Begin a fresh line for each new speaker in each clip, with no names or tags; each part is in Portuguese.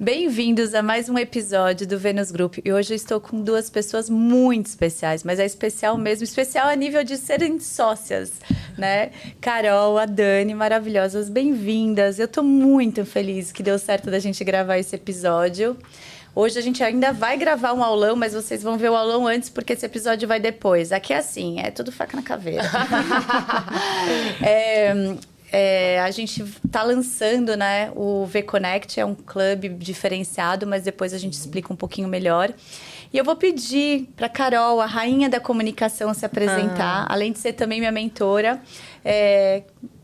Bem-vindos a mais um episódio do Vênus Group. E hoje eu estou com duas pessoas muito especiais, mas é especial mesmo, especial a nível de serem sócias, né? Carol, a Dani, maravilhosas, bem-vindas. Eu estou muito feliz que deu certo da gente gravar esse episódio. Hoje a gente ainda vai gravar um aulão, mas vocês vão ver o aulão antes, porque esse episódio vai depois. Aqui é assim, é tudo faca na caveira. A gente está lançando, né, o V-Connect, é um clube diferenciado, mas depois a gente explica um pouquinho melhor. E eu vou pedir para Carol, a rainha da comunicação, se apresentar, além de ser também minha mentora.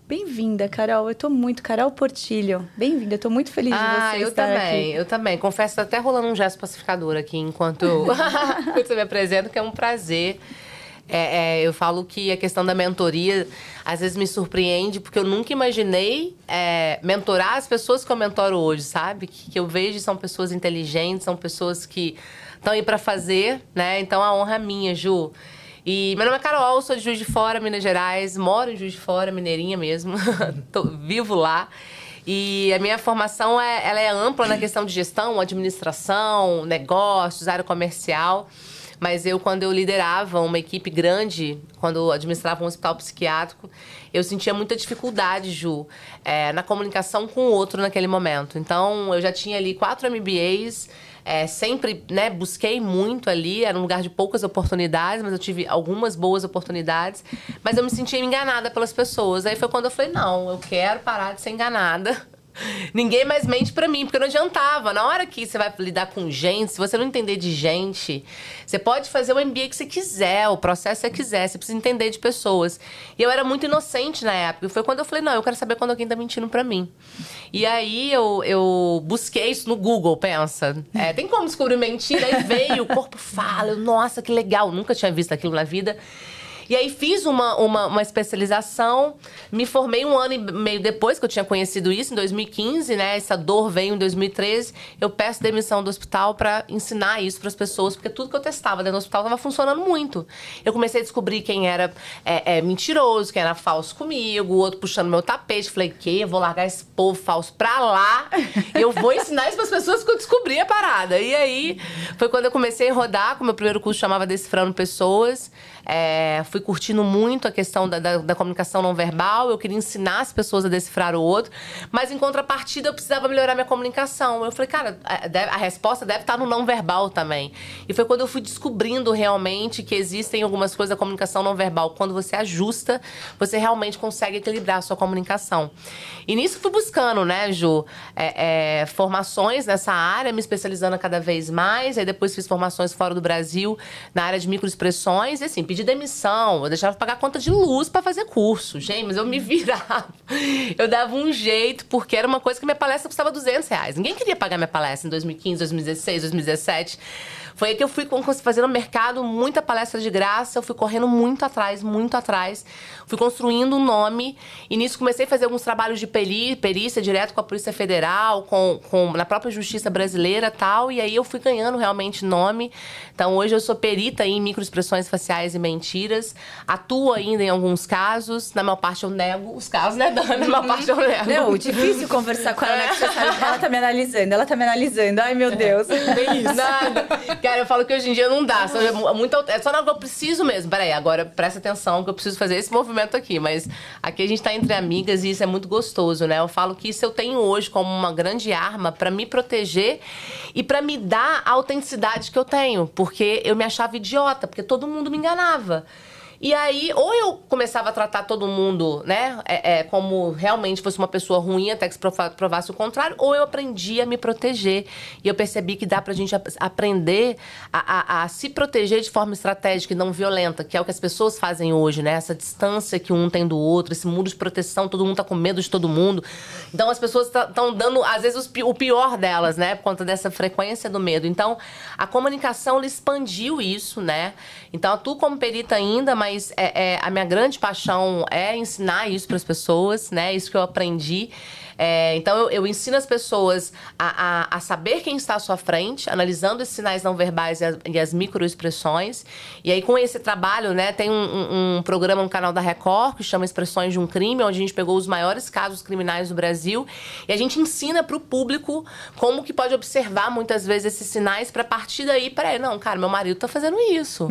Bem-vinda, Carol. Eu estou muito... Carol Portilho, bem-vinda. Eu estou muito feliz de você estar aqui.
Eu também. Confesso que tá até rolando um gesto pacificador aqui enquanto você me apresenta, que é um prazer. Eu falo que a questão da mentoria às vezes me surpreende, porque eu nunca imaginei mentorar as pessoas que eu mentoro hoje, sabe? Que eu vejo são pessoas inteligentes, são pessoas que estão aí para fazer, né? Então a honra é minha, Ju. E meu nome é Carol, sou de Juiz de Fora, Minas Gerais, moro em Juiz de Fora, mineirinha mesmo, vivo lá. E a minha formação ela é ampla na questão de gestão, administração, negócios, área comercial. Mas quando eu liderava uma equipe grande, quando eu administrava um hospital psiquiátrico, eu sentia muita dificuldade, Ju, na comunicação com o outro naquele momento. Então, eu já tinha ali 4 MBAs, sempre, né, busquei muito ali, era um lugar de poucas oportunidades, mas eu tive algumas boas oportunidades, mas eu me sentia enganada pelas pessoas. Aí foi quando eu falei, não, eu quero parar de ser enganada. Ninguém mais mente pra mim, porque não adiantava. Na hora que você vai lidar com gente, se você não entender de gente, você pode fazer o MBA que você quiser, o processo que você quiser, você precisa entender de pessoas. E eu era muito inocente na época, e foi quando eu falei, não, eu quero saber quando alguém tá mentindo pra mim. E aí eu busquei isso no Google, pensa. Tem como descobrir mentira? Aí veio, o corpo fala, nossa, que legal, nunca tinha visto aquilo na vida. E aí fiz uma especialização, me formei 1 ano e meio depois que eu tinha conhecido isso, em 2015, né? Essa dor veio em 2013. Eu peço demissão do hospital para ensinar isso para as pessoas, porque tudo que eu testava dentro do hospital estava funcionando muito. Eu comecei a descobrir quem era mentiroso, quem era falso comigo, o outro puxando meu tapete. Falei, eu vou largar esse povo falso pra lá e eu vou ensinar isso para as pessoas que eu descobri a parada. E aí foi quando eu comecei a rodar, com o meu primeiro curso chamava Decifrando Pessoas. Fui curtindo muito a questão da comunicação não verbal. Eu queria ensinar as pessoas a decifrar o outro. Mas, em contrapartida, eu precisava melhorar minha comunicação. Eu falei, cara, a resposta deve estar no não verbal também. E foi quando eu fui descobrindo realmente que existem algumas coisas da comunicação não verbal. Quando você ajusta, você realmente consegue equilibrar a sua comunicação. E nisso fui buscando, né, Ju? Formações nessa área, me especializando cada vez mais. Aí depois fiz formações fora do Brasil, na área de microexpressões. E assim, pedi demissão, eu deixava de pagar conta de luz pra fazer curso. Gente, mas eu me virava. Eu dava um jeito, porque era uma coisa que minha palestra custava R$200. Ninguém queria pagar minha palestra em 2015, 2016, 2017. Foi aí que eu fui fazendo mercado, muita palestra de graça. Eu fui correndo muito atrás, muito atrás. Fui construindo um nome. E nisso comecei a fazer alguns trabalhos de perícia, direto com a Polícia Federal, na própria Justiça Brasileira e tal. E aí eu fui ganhando realmente nome. Então hoje eu sou perita em microexpressões faciais e mentiras. Atuo ainda em alguns casos. Na maior parte eu nego os casos, né, Dani? Na maior parte eu nego.
Não, difícil conversar com ela, né? Que você sabe, ela tá me analisando. Ai, meu Deus.
Bem isso. Nada. Cara, eu falo que hoje em dia não dá. É só na hora que eu preciso mesmo. Peraí, agora presta atenção que eu preciso fazer esse movimento aqui. Mas aqui a gente tá entre amigas e isso é muito gostoso, né? Eu falo que isso eu tenho hoje como uma grande arma pra me proteger e pra me dar a autenticidade que eu tenho. Porque eu me achava idiota, porque todo mundo me enganava. E aí, ou eu começava a tratar todo mundo, né, como realmente fosse uma pessoa ruim, até que se provasse o contrário, ou eu aprendi a me proteger. E eu percebi que dá pra gente aprender a se proteger de forma estratégica e não violenta, que é o que as pessoas fazem hoje, né? Essa distância que um tem do outro, esse muro de proteção, todo mundo tá com medo de todo mundo. Então, as pessoas estão dando, às vezes, o pior delas, né, por conta dessa frequência do medo. Então, a comunicação, ela expandiu isso, né? Então, atuo como perita ainda, mas a minha grande paixão é ensinar isso para as pessoas, né? Isso que eu aprendi. Então, eu ensino as pessoas a saber quem está à sua frente, analisando esses sinais não verbais e as microexpressões. E aí, com esse trabalho, né, tem um programa no canal da Record que chama Expressões de um Crime, onde a gente pegou os maiores casos criminais do Brasil e a gente ensina para o público como que pode observar muitas vezes esses sinais para partir daí, peraí, não, cara, meu marido tá fazendo isso.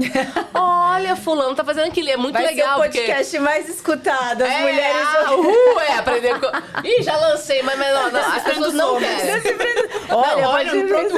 Olha, fulano tá fazendo aquilo. É muito legal.
Vai ser o podcast mais escutado, as mulheres...
aprender com... Ih, já lancei, mas não, as pessoas não querem.
Olha,
no produto.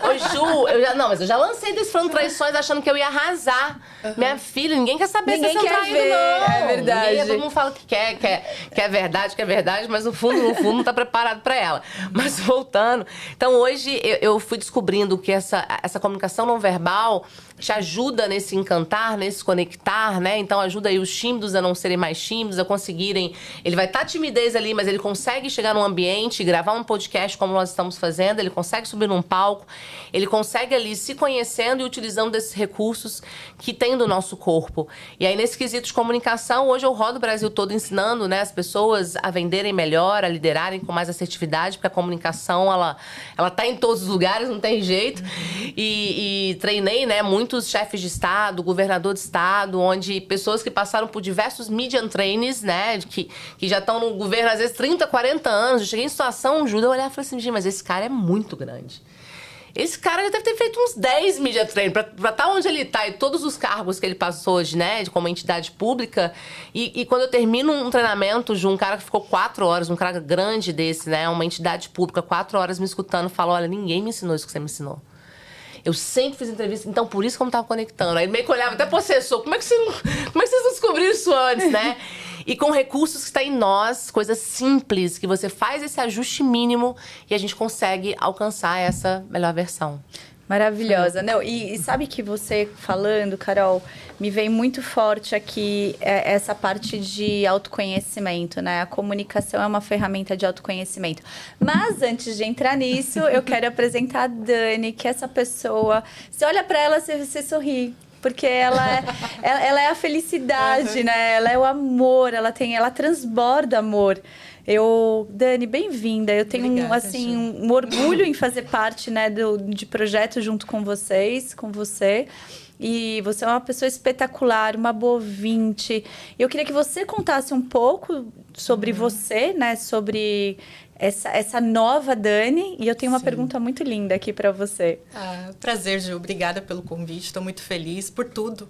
Ô, Ju, mas eu já lancei Desfrando Traições achando que eu ia arrasar. Minha filha, ninguém quer saber se você tá indo, não.
É verdade.
Todo mundo fala que quer verdade, mas no fundo não tá preparado pra ela. Mas voltando. Então, hoje, eu fui descobrindo que essa comunicação não verbal te ajuda nesse encantar, nesse conectar, né? Então, ajuda aí os tímidos a não serem mais tímidos, a conseguirem... Ele vai estar timidez ali, mas ele consegue chegar num ambiente, gravar um podcast como nós estamos fazendo, ele consegue subir num palco, ele consegue ali se conhecendo e utilizando desses recursos que tem do nosso corpo. E aí, nesse quesito de comunicação, hoje eu rodo o Brasil todo ensinando, né, as pessoas a venderem melhor, a liderarem com mais assertividade, porque a comunicação, ela tá em todos os lugares, não tem jeito. E treinei, né, muitos chefes de Estado, governador de Estado, onde pessoas que passaram por diversos media trainings, né, que já estão no governo, às vezes, 30, 40 anos. Eu cheguei em situação, Júlia, eu olhar e falei assim, gente, mas esse cara é muito grande. Esse cara já deve ter feito uns 10 media training pra estar onde ele tá e todos os cargos que ele passou hoje, né, como entidade pública. E quando eu termino um treinamento de um cara que ficou 4 horas, um cara grande desse, né, uma entidade pública, 4 horas me escutando, falo, olha, ninguém me ensinou isso que você me ensinou. Eu sempre fiz entrevista, então por isso que eu não tava conectando. Aí ele meio que olhava, até processou. Como é que vocês não descobriram isso antes, né? E com recursos que está em nós, coisas simples, que você faz esse ajuste mínimo e a gente consegue alcançar essa melhor versão.
Maravilhosa. Não, e sabe que você falando, Carol, me vem muito forte aqui essa parte de autoconhecimento, né? A comunicação é uma ferramenta de autoconhecimento. Mas antes de entrar nisso, eu quero apresentar a Dani, que é essa pessoa... Você olha para ela, você sorri. Porque ela é a felicidade, né? Ela é o amor, ela transborda amor. Dani, bem-vinda. Eu tenho um orgulho em fazer parte, né, de projeto junto com vocês, com você. E você é uma pessoa espetacular, uma boa ouvinte. Eu queria que você contasse um pouco sobre você, né? Sobre essa nova Dani. E eu tenho uma pergunta muito linda aqui para você.
Prazer, Ju. Obrigada pelo convite. Estou muito feliz por tudo,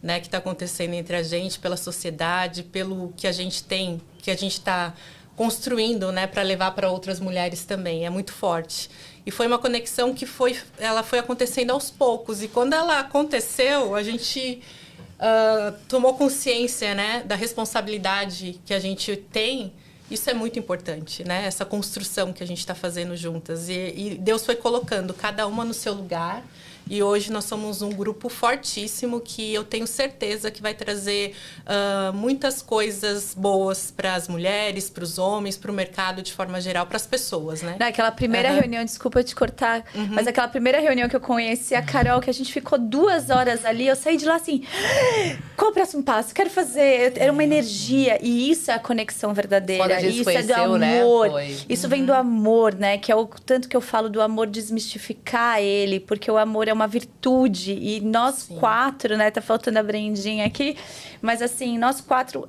né, que está acontecendo entre a gente, pela sociedade, pelo que a gente tem, que a gente está construindo, né, para levar para outras mulheres também. É muito forte. E foi uma conexão que ela foi acontecendo aos poucos. E quando ela aconteceu, a gente tomou consciência, né, da responsabilidade que a gente tem. Isso é muito importante, né? Essa construção que a gente está fazendo juntas. E Deus foi colocando cada uma no seu lugar. E hoje nós somos um grupo fortíssimo que eu tenho certeza que vai trazer muitas coisas boas para as mulheres, para os homens, para o mercado de forma geral, para as pessoas, né?
Aquela primeira reunião, desculpa te cortar, mas aquela primeira reunião que eu conheci a Carol, que a gente ficou 2 horas ali, eu saí de lá assim, qual o próximo passo? Quero fazer. Era uma energia. E isso é a conexão verdadeira. Isso é do amor. Né? Isso vem do amor, né? Que é o tanto que eu falo do amor, desmistificar ele, porque o amor é uma virtude. E nós 4, né? Tá faltando a Brendinha aqui. Mas assim, nós 4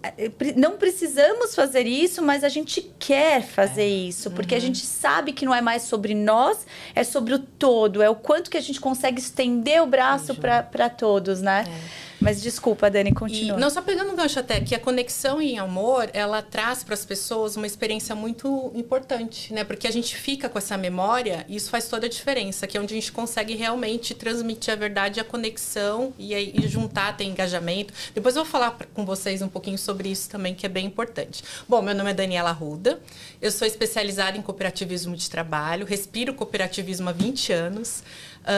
não precisamos fazer isso, mas a gente quer fazer isso. Porque a gente sabe que não é mais sobre nós, é sobre o todo. É o quanto que a gente consegue estender o braço para todos, né? Mas desculpa, Dani, continua.
Não, só pegando um gancho até, que a conexão em amor, ela traz para as pessoas uma experiência muito importante, né? Porque a gente fica com essa memória e isso faz toda a diferença, que é onde a gente consegue realmente transmitir a verdade e a conexão e juntar, ter engajamento. Depois eu vou falar com vocês um pouquinho sobre isso também, que é bem importante. Bom, meu nome é Daniela Arruda, eu sou especializada em cooperativismo de trabalho, respiro cooperativismo há 20 anos.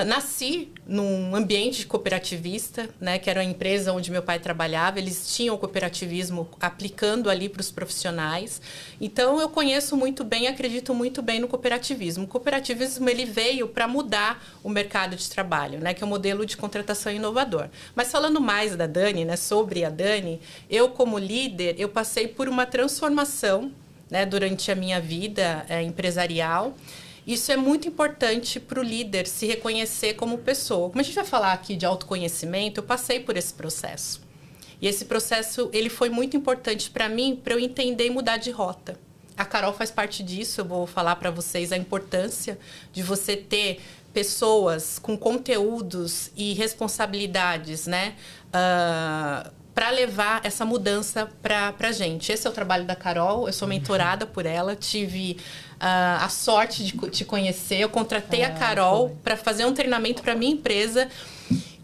Nasci num ambiente cooperativista, né, que era uma empresa onde meu pai trabalhava. Eles tinham o cooperativismo aplicando ali para os profissionais. Então, eu conheço muito bem, acredito muito bem no cooperativismo. O cooperativismo ele veio para mudar o mercado de trabalho, né, que é um modelo de contratação inovador. Mas falando mais da Dani, né, sobre a Dani, eu como líder, eu passei por uma transformação, né, durante a minha vida empresarial. Isso é muito importante para o líder se reconhecer como pessoa. Como a gente vai falar aqui de autoconhecimento, eu passei por esse processo. E esse processo, ele foi muito importante para mim, para eu entender e mudar de rota. A Carol faz parte disso, eu vou falar para vocês a importância de você ter pessoas com conteúdos e responsabilidades, né? Para levar essa mudança para a gente. Esse é o trabalho da Carol, eu sou mentorada por ela, tive a sorte de te conhecer, eu contratei a Carol para fazer um treinamento para minha empresa.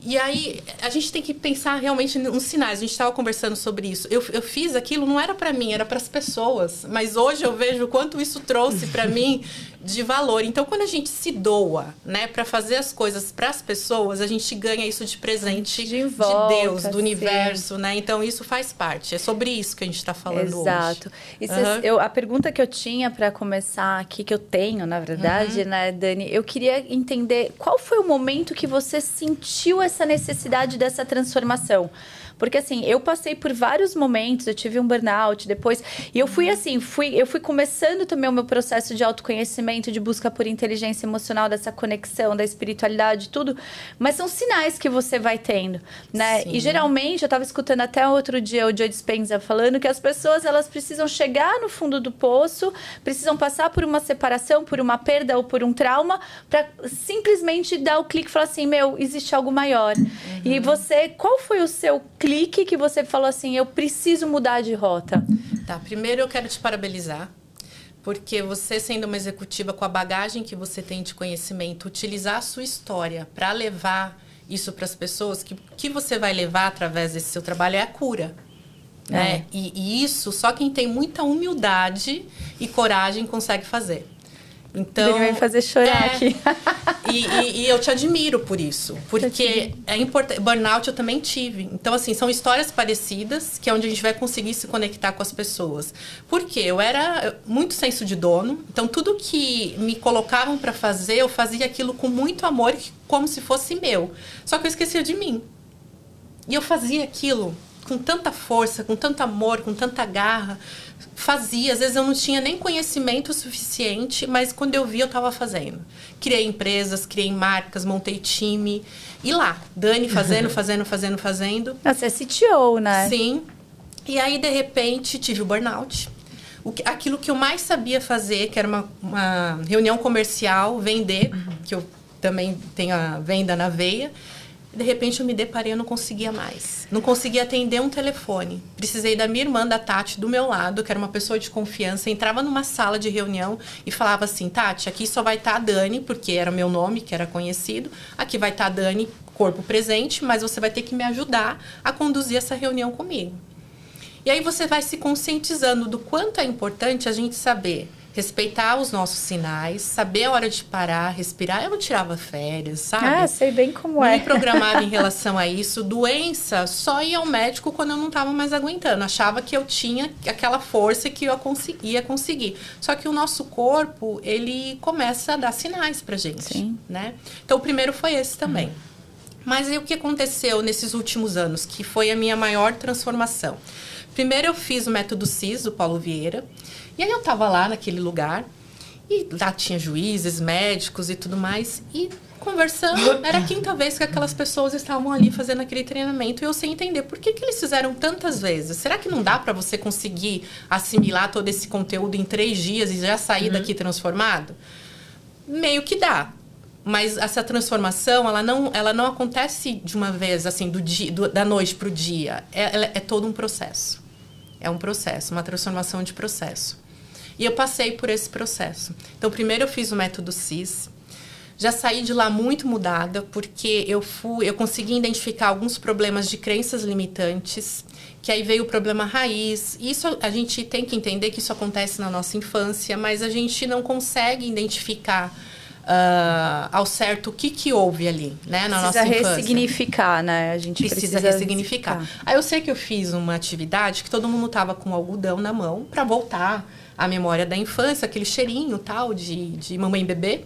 E aí, a gente tem que pensar realmente nos sinais. A gente estava conversando sobre isso. Eu fiz aquilo, não era para mim, era para as pessoas. Mas hoje eu vejo o quanto isso trouxe para mim de valor. Então, quando a gente se doa, né, para fazer as coisas para as pessoas, a gente ganha isso de presente de Deus, do universo, né? Então, isso faz parte. É sobre isso que a gente está falando hoje.
Exato. A pergunta que eu tinha para começar aqui, que eu tenho, na verdade, né, Dani? Eu queria entender qual foi o momento que você sentiu essa necessidade dessa transformação. Porque, assim, eu passei por vários momentos, eu tive um burnout depois, e eu fui assim, eu fui começando também o meu processo de autoconhecimento, de busca por inteligência emocional, dessa conexão, da espiritualidade, tudo, mas são sinais que você vai tendo, né? Sim. E geralmente, eu estava escutando até outro dia o Joe Dispenza falando que as pessoas, elas precisam chegar no fundo do poço, precisam passar por uma separação, por uma perda ou por um trauma, para simplesmente dar o clique e falar assim, meu, existe algo maior. E você, qual foi o seu clique que você falou assim, eu preciso mudar de rota?
Tá, primeiro eu quero te parabenizar, porque você, sendo uma executiva com a bagagem que você tem de conhecimento, utilizar a sua história para levar isso para as pessoas, que você vai levar através desse seu trabalho é a cura. Né? E isso só quem tem muita humildade e coragem consegue fazer. Então,
ele vai me fazer chorar aqui.
E eu te admiro por isso. Porque é importante. Burnout eu também tive. Então, assim, são histórias parecidas, que é onde a gente vai conseguir se conectar com as pessoas. Porque eu era muito senso de dono. Então, tudo que me colocavam para fazer, eu fazia aquilo com muito amor, como se fosse meu. Só que eu esquecia de mim. E eu fazia aquilo com tanta força, com tanto amor, com tanta garra. Fazia, às vezes eu não tinha nem conhecimento suficiente, mas quando eu vi, eu estava fazendo. Criei empresas, criei marcas, montei time. E lá, Dani fazendo.
Você é CTO, né?
Sim. E aí, de repente, tive o burnout. Aquilo que eu mais sabia fazer, que era uma reunião comercial, vender, que eu também tenho a venda na veia. De repente, eu me deparei, eu não conseguia mais. Não conseguia atender um telefone. Precisei da minha irmã, da Tati, do meu lado, que era uma pessoa de confiança. Entrava numa sala de reunião e falava assim, Tati, aqui só vai estar a Dani, porque era meu nome, que era conhecido. Aqui vai estar a Dani, corpo presente, mas você vai ter que me ajudar a conduzir essa reunião comigo. E aí você vai se conscientizando do quanto é importante a gente saber respeitar os nossos sinais, saber a hora de parar, respirar. Eu não tirava férias, sabe?
Ah, sei bem como
não
é.
Me programava em relação a isso. Doença, só ia ao médico quando eu não estava mais aguentando. Achava que eu tinha aquela força que eu ia conseguir. Só que o nosso corpo, ele começa a dar sinais pra gente. Sim. Né? Então, o primeiro foi esse também. Mas aí o que aconteceu nesses últimos anos, que foi a minha maior transformação? Primeiro eu fiz o método CIS, do Paulo Vieira. E aí eu tava lá naquele lugar, e lá tinha juízes, médicos e tudo mais, e conversando, era a quinta vez que aquelas pessoas estavam ali fazendo aquele treinamento, e eu sem entender por que eles fizeram tantas vezes. Será que não dá para você conseguir assimilar todo esse conteúdo em 3 dias e já sair daqui transformado? Meio que dá. Mas essa transformação, ela não acontece de uma vez, assim, da noite para o dia. É todo um processo. É um processo, uma transformação de processo. E eu passei por esse processo. Então, primeiro eu fiz o método CIS. Já saí de lá muito mudada, porque eu consegui identificar alguns problemas de crenças limitantes, que aí veio o problema raiz. Isso a gente tem que entender que isso acontece na nossa infância, mas a gente não consegue identificar ao certo o que houve ali, né, na nossa infância. Precisa ressignificar,
né? A gente
precisa ressignificar. Aí eu sei que eu fiz uma atividade que todo mundo tava com algodão na mão para voltar à memória da infância, aquele cheirinho tal de mamãe e bebê.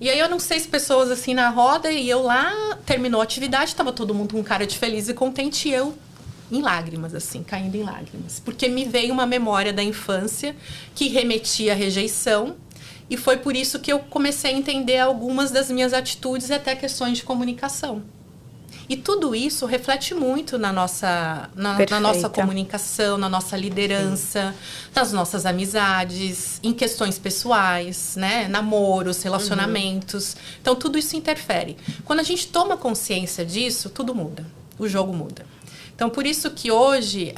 E aí eu não sei se pessoas assim na roda, e eu lá, terminou a atividade, tava todo mundo com cara de feliz e contente, e eu em lágrimas, assim, caindo em lágrimas. Porque me veio uma memória da infância que remetia à rejeição. E foi por isso que eu comecei a entender algumas das minhas atitudes e até questões de comunicação. E tudo isso reflete muito na nossa comunicação, na nossa liderança, nas nossas amizades, em questões pessoais, né? Namoros, relacionamentos. Então, tudo isso interfere. Quando a gente toma consciência disso, tudo muda. O jogo muda. Então, por isso que hoje,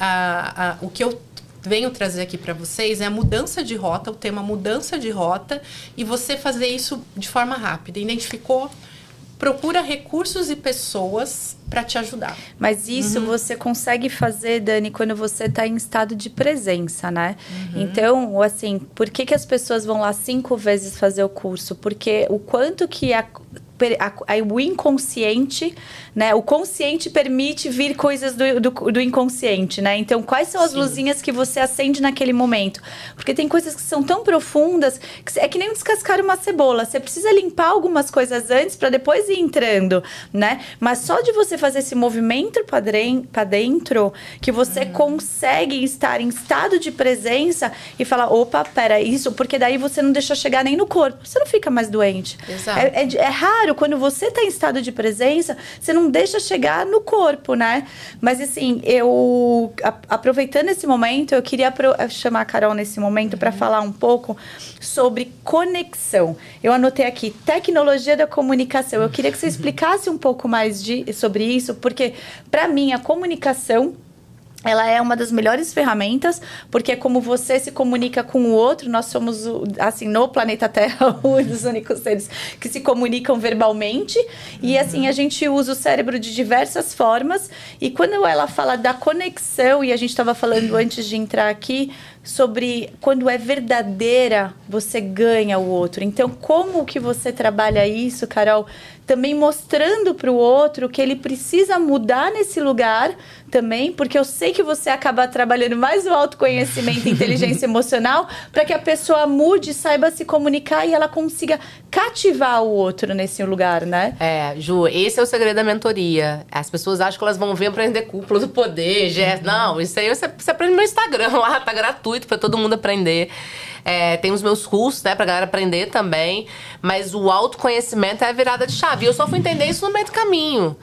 o que eu venho trazer aqui para vocês é a mudança de rota, o tema mudança de rota, e você fazer isso de forma rápida. Identificou? Procura recursos e pessoas para te ajudar.
Mas isso você consegue fazer, Dani, quando você está em estado de presença, né? Então, assim, por que as pessoas vão lá 5 vezes fazer o curso? Porque o quanto que o inconsciente, né? O consciente permite vir coisas do inconsciente, né? Então, quais são as luzinhas que você acende naquele momento? Porque tem coisas que são tão profundas que é que nem descascar uma cebola. Você precisa limpar algumas coisas antes para depois ir entrando, né? Mas só de você fazer esse movimento para dentro, que você consegue estar em estado de presença e falar, opa, pera, isso, porque daí você não deixa chegar nem no corpo. Você não fica mais doente.
Exato.
É raro, quando você está em estado de presença, você não deixa chegar no corpo, né? Mas assim, aproveitando esse momento, eu queria chamar a Carol nesse momento para falar um pouco sobre conexão. Eu anotei aqui, tecnologia da comunicação. Eu queria que você explicasse um pouco mais sobre isso, porque para mim a comunicação, ela é uma das melhores ferramentas, porque é como você se comunica com o outro. Nós somos, assim, no planeta Terra, um dos únicos seres que se comunicam verbalmente. E, assim, a gente usa o cérebro de diversas formas. E quando ela fala da conexão, e a gente estava falando antes de entrar aqui, sobre quando é verdadeira, você ganha o outro. Então, como que você trabalha isso, Carol? Também mostrando para o outro que ele precisa mudar nesse lugar também, porque eu sei que você acaba trabalhando mais o autoconhecimento e inteligência emocional para que a pessoa mude, saiba se comunicar e ela consiga cativar o outro nesse lugar, né?
Ju, esse é o segredo da mentoria. As pessoas acham que elas vão vir aprender cúpula do poder, Não, isso aí você aprende no meu Instagram lá, tá gratuito para todo mundo aprender. Tem os meus cursos, né, pra galera aprender também. Mas o autoconhecimento é a virada de chave. E eu só fui entender isso no meio do caminho.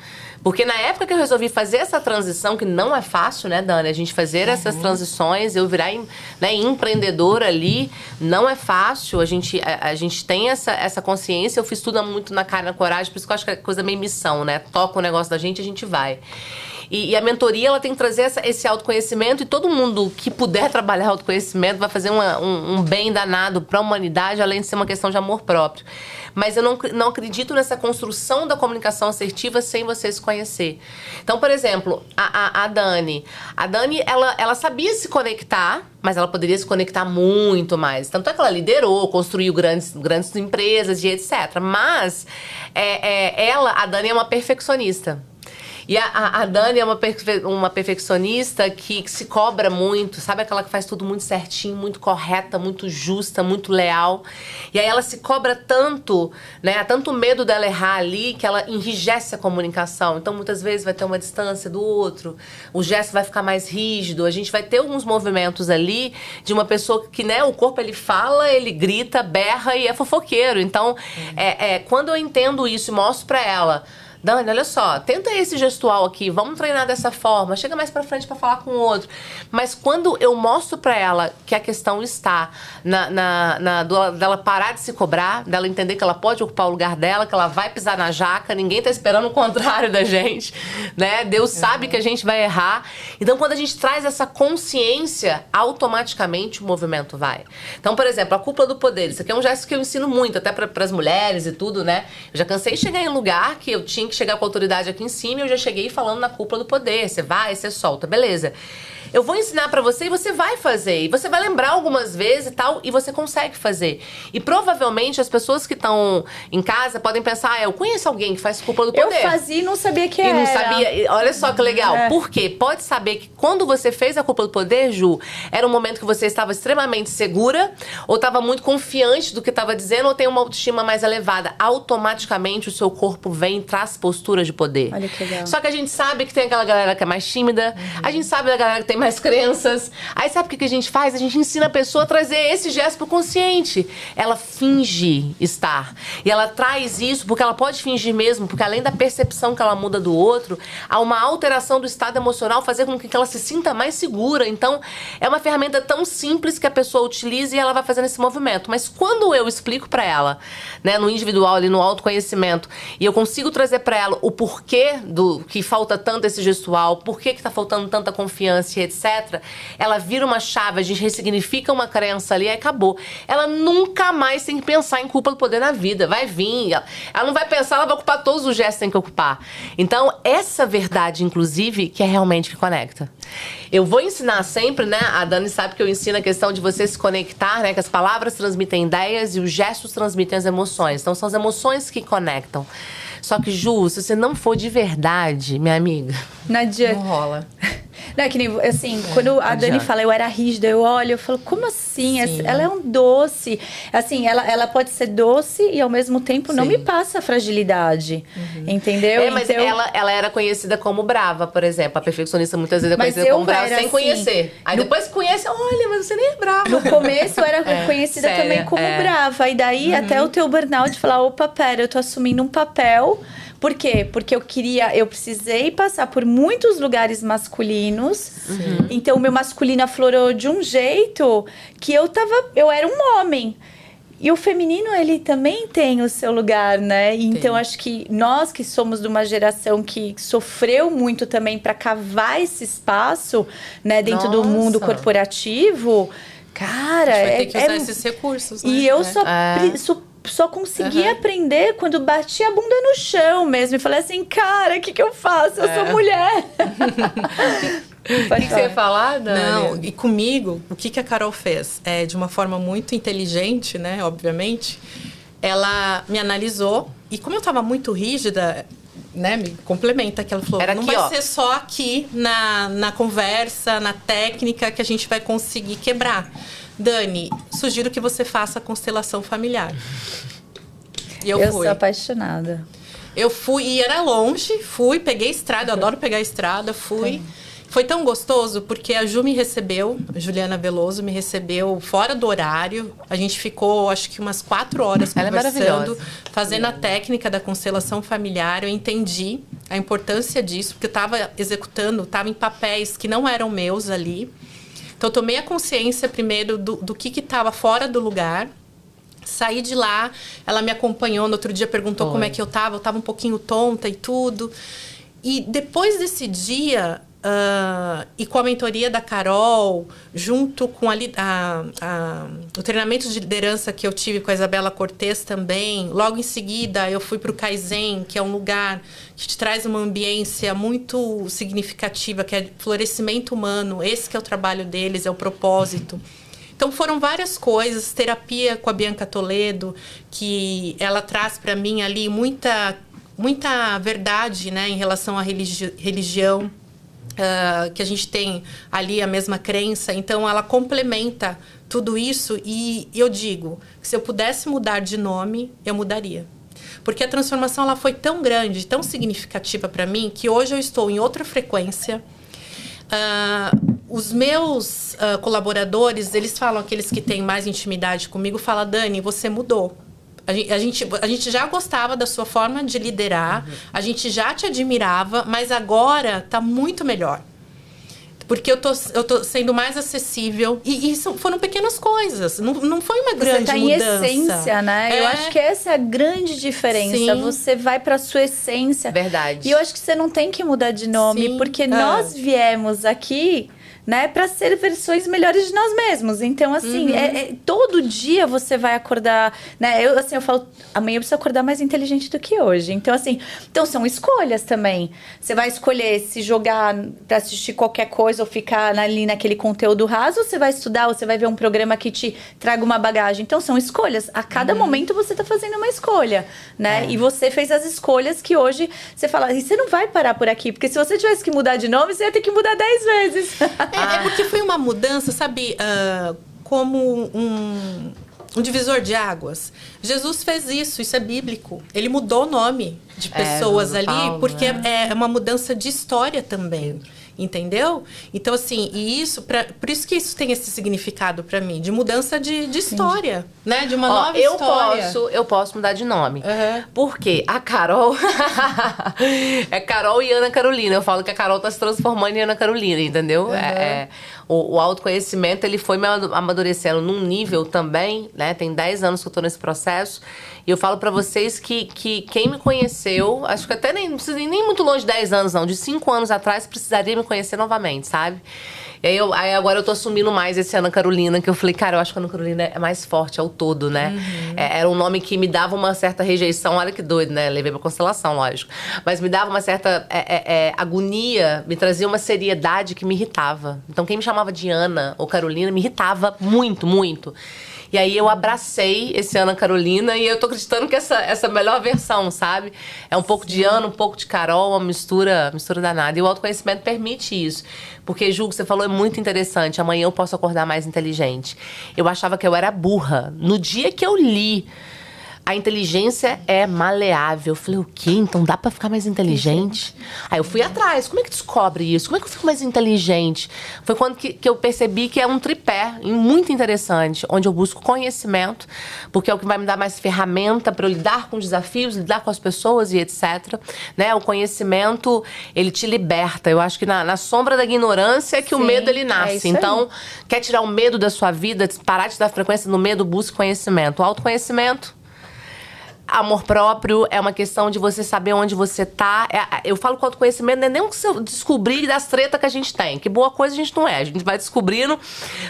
Porque na época que eu resolvi fazer essa transição, que não é fácil, né, Dani? A gente fazer essas transições, eu virar empreendedora ali, não é fácil. A gente tem essa consciência. Eu fiz tudo muito na cara e na coragem, por isso que eu acho que é coisa meio missão, né? Toca o negócio da gente, a gente vai. E a mentoria, ela tem que trazer esse autoconhecimento, e todo mundo que puder trabalhar autoconhecimento vai fazer um bem danado para a humanidade, além de ser uma questão de amor próprio. Mas eu não acredito nessa construção da comunicação assertiva sem você se conhecer. Então, por exemplo, a Dani, ela sabia se conectar, mas ela poderia se conectar muito mais. Tanto é que ela liderou, construiu grandes empresas e etc. Mas a Dani é uma perfeccionista. E a Dani é uma perfeccionista que se cobra muito, sabe? Aquela que faz tudo muito certinho, muito correta, muito justa, muito leal. E aí ela se cobra tanto, né? Há tanto medo dela errar ali que ela enrijece a comunicação. Então, muitas vezes vai ter uma distância do outro, o gesto vai ficar mais rígido, a gente vai ter alguns movimentos ali de uma pessoa que, né? O corpo, ele fala, ele grita, berra e é fofoqueiro. Então, quando eu entendo isso e mostro pra ela... Dani, olha só, tenta esse gestual aqui, vamos treinar dessa forma, chega mais pra frente pra falar com o outro. Mas quando eu mostro pra ela que a questão está dela parar de se cobrar, dela entender que ela pode ocupar o lugar dela, que ela vai pisar na jaca, ninguém tá esperando o contrário da gente, né? Deus sabe que a gente vai errar. Então, quando a gente traz essa consciência, automaticamente o movimento vai. Então, por exemplo, a cúpula do poder, isso aqui é um gesto que eu ensino muito, até pras mulheres e tudo, né? Eu já cansei de chegar em lugar que eu tinha que chegar com a autoridade aqui em cima, e eu já cheguei falando na cúpula do poder. Você vai, você solta, beleza. Eu vou ensinar pra você e você vai fazer. E você vai lembrar algumas vezes e tal, e você consegue fazer. E provavelmente as pessoas que estão em casa podem pensar, eu conheço alguém que faz cúpula do poder.
Eu fazia e não sabia que
era.
E
não sabia. Olha só que legal. Por quê? Pode saber que quando você fez a cúpula do poder, Ju, era um momento que você estava extremamente segura, ou estava muito confiante do que estava dizendo, ou tem uma autoestima mais elevada. Automaticamente o seu corpo vem e traz postura de poder.
Olha que legal.
Só que a gente sabe que tem aquela galera que é mais tímida, a gente sabe da galera que tem mais crenças. Aí sabe o que a gente faz? A gente ensina a pessoa a trazer esse gesto pro consciente. Ela finge estar. E ela traz isso porque ela pode fingir mesmo, porque além da percepção que ela muda do outro, há uma alteração do estado emocional, fazer com que ela se sinta mais segura. Então, é uma ferramenta tão simples que a pessoa utiliza e ela vai fazendo esse movimento. Mas quando eu explico pra ela, né, no individual, ali no autoconhecimento, e eu consigo trazer pra ela o porquê do que falta tanto esse gestual, porquê que tá faltando tanta confiança, etc., ela vira uma chave, a gente ressignifica uma crença ali e acabou. Ela nunca mais tem que pensar em culpa do poder na vida. Vai vir. Ela não vai pensar, ela vai ocupar todos os gestos que tem que ocupar. Então, essa verdade, inclusive, que é realmente que conecta. Eu vou ensinar sempre, né? A Dani sabe que eu ensino a questão de você se conectar, né? Que as palavras transmitem ideias e os gestos transmitem as emoções. Então, são as emoções que conectam. Só que, Ju, se você não for de verdade, minha amiga,
não adianta.
Não rola.
Não, é que nem, assim, quando a Dani fala, eu era rígida, eu olho, eu falo, como assim?
Sim.
Ela é um doce. Assim, ela pode ser doce e, ao mesmo tempo, não me passa fragilidade. Entendeu?
Mas
então,
ela era conhecida como brava, por exemplo. A perfeccionista muitas vezes é
Mas
conhecida como brava sem
assim,
conhecer. Aí depois que conhece, olha, mas você nem é brava.
no começo, eu era conhecida
séria,
também como brava. E daí, até o teu burnout, falar, opa, pera, eu tô assumindo um papel. Por quê? Porque eu precisei passar por muitos lugares masculinos. Então, o meu masculino aflorou de um jeito que eu era um homem. E o feminino, ele também tem o seu lugar, né? Então, acho que nós que somos de uma geração que sofreu muito também para cavar esse espaço, né? Dentro do mundo corporativo, cara...
A gente vai ter que usar esses recursos, né?
E eu só consegui aprender quando bati a bunda no chão mesmo. E falei assim, cara, o que eu faço? Eu sou mulher.
O que você ia falar, Dani?
Não, e comigo, o que a Carol fez? De uma forma muito inteligente, né? Obviamente. Ela me analisou. E como eu estava muito rígida, né? Me complementa que ela falou,
Era
não
aqui,
vai ser só aqui na conversa, na técnica que a gente vai conseguir quebrar. Dani, sugiro que você faça a constelação familiar. E eu fui.
Sou apaixonada.
Eu fui, e era longe, peguei estrada, eu adoro pegar estrada, fui. Foi tão gostoso, porque a Ju me recebeu, a Juliana Veloso me recebeu fora do horário. A gente ficou, acho que umas 4 horas conversando, fazendo a técnica da constelação familiar. Eu entendi a importância disso, porque eu estava executando, estava em papéis que não eram meus ali. Então, eu tomei a consciência primeiro do que estava fora do lugar. Saí de lá, ela me acompanhou. No outro dia perguntou como é que eu estava um pouquinho tonta e tudo. E depois desse dia, e com a mentoria da Carol, junto com o treinamento de liderança que eu tive com a Isabela Cortez também, logo em seguida eu fui para o Kaizen, que é um lugar que te traz uma ambiência muito significativa, que é florescimento humano. Esse que é o trabalho deles, é o propósito. Então, foram várias coisas. Terapia com a Bianca Toledo, que ela traz para mim ali muita verdade, né, em relação à religião, que a gente tem ali a mesma crença. Então, ela complementa tudo isso. E eu digo, que se eu pudesse mudar de nome, eu mudaria. Porque a transformação ela foi tão grande, tão significativa para mim, que hoje eu estou em outra frequência. Os meus colaboradores, eles falam, aqueles que têm mais intimidade comigo, falam, Dani, você mudou. A gente já gostava da sua forma de liderar, a gente já te admirava, mas agora está muito melhor. Porque eu tô sendo mais acessível. E isso foram pequenas coisas. Não foi uma grande mudança.
Em essência, né? Eu acho que essa é a grande diferença. Sim. Você vai pra sua essência.
Verdade.
E eu acho que você não tem que mudar de nome. Sim. Porque nós viemos aqui, né? Para ser versões melhores de nós mesmos. Então, assim, todo dia você vai acordar, né? Eu falo, amanhã eu preciso acordar mais inteligente do que hoje. Então, assim, são escolhas também. Você vai escolher se jogar para assistir qualquer coisa ou ficar ali naquele conteúdo raso, ou você vai estudar, ou você vai ver um programa que te traga uma bagagem. Então, são escolhas. A cada momento você tá fazendo uma escolha, né? E você fez as escolhas que hoje você fala, e você não vai parar por aqui, porque se você tivesse que mudar de nome, você ia ter que mudar 10 vezes.
É porque foi uma mudança, sabe, como um divisor de águas. Jesus fez isso é bíblico. Ele mudou o nome de pessoas ali, Paulo, porque é uma mudança de história também. Entendeu? Então, assim, e isso, por isso que isso tem esse significado pra mim, de mudança de história, né? De uma nova história.
Eu posso mudar de nome. Porque a Carol é Carol e Ana Carolina. Eu falo que a Carol tá se transformando em Ana Carolina, entendeu? O autoconhecimento, ele foi me amadurecendo num nível também, né? Tem 10 anos que eu tô nesse processo. E eu falo pra vocês que quem me conheceu, acho que até não precisa nem muito longe de 10 anos, não. De 5 anos atrás, precisaria me conhecer novamente, sabe? E aí agora eu tô assumindo mais esse Ana Carolina, que eu falei, cara, eu acho que a Ana Carolina é mais forte ao todo, né? Era um nome que me dava uma certa rejeição, olha que doido, né? Levei pra constelação, lógico. Mas me dava uma certa agonia, me trazia uma seriedade que me irritava. Então quem me chamava de Ana ou Carolina me irritava muito, muito. E aí eu abracei esse Ana Carolina e eu tô acreditando que essa melhor versão, sabe? É um pouco de Ana, um pouco de Carol, uma mistura danada. E o autoconhecimento permite isso. Porque, Ju, o que você falou é muito interessante. Amanhã eu posso acordar mais inteligente. Eu achava que eu era burra. No dia que eu li a inteligência é maleável. Eu falei, o quê? Então dá pra ficar mais inteligente? Aí eu fui atrás. Como é que descobre isso? Como é que eu fico mais inteligente? Foi quando que eu percebi que é um tripé muito interessante, onde eu busco conhecimento, porque é o que vai me dar mais ferramenta para eu lidar com desafios, lidar com as pessoas e etc. Né? O conhecimento, ele te liberta. Eu acho que na sombra da ignorância é que o medo, ele nasce. Então, quer tirar o medo da sua vida, parar de dar frequência no medo, busque conhecimento. O autoconhecimento, amor próprio, é uma questão de você saber onde você tá. Eu falo que o autoconhecimento não é nem um descobrir das tretas que a gente tem. Que boa coisa a gente não é. A gente vai descobrindo,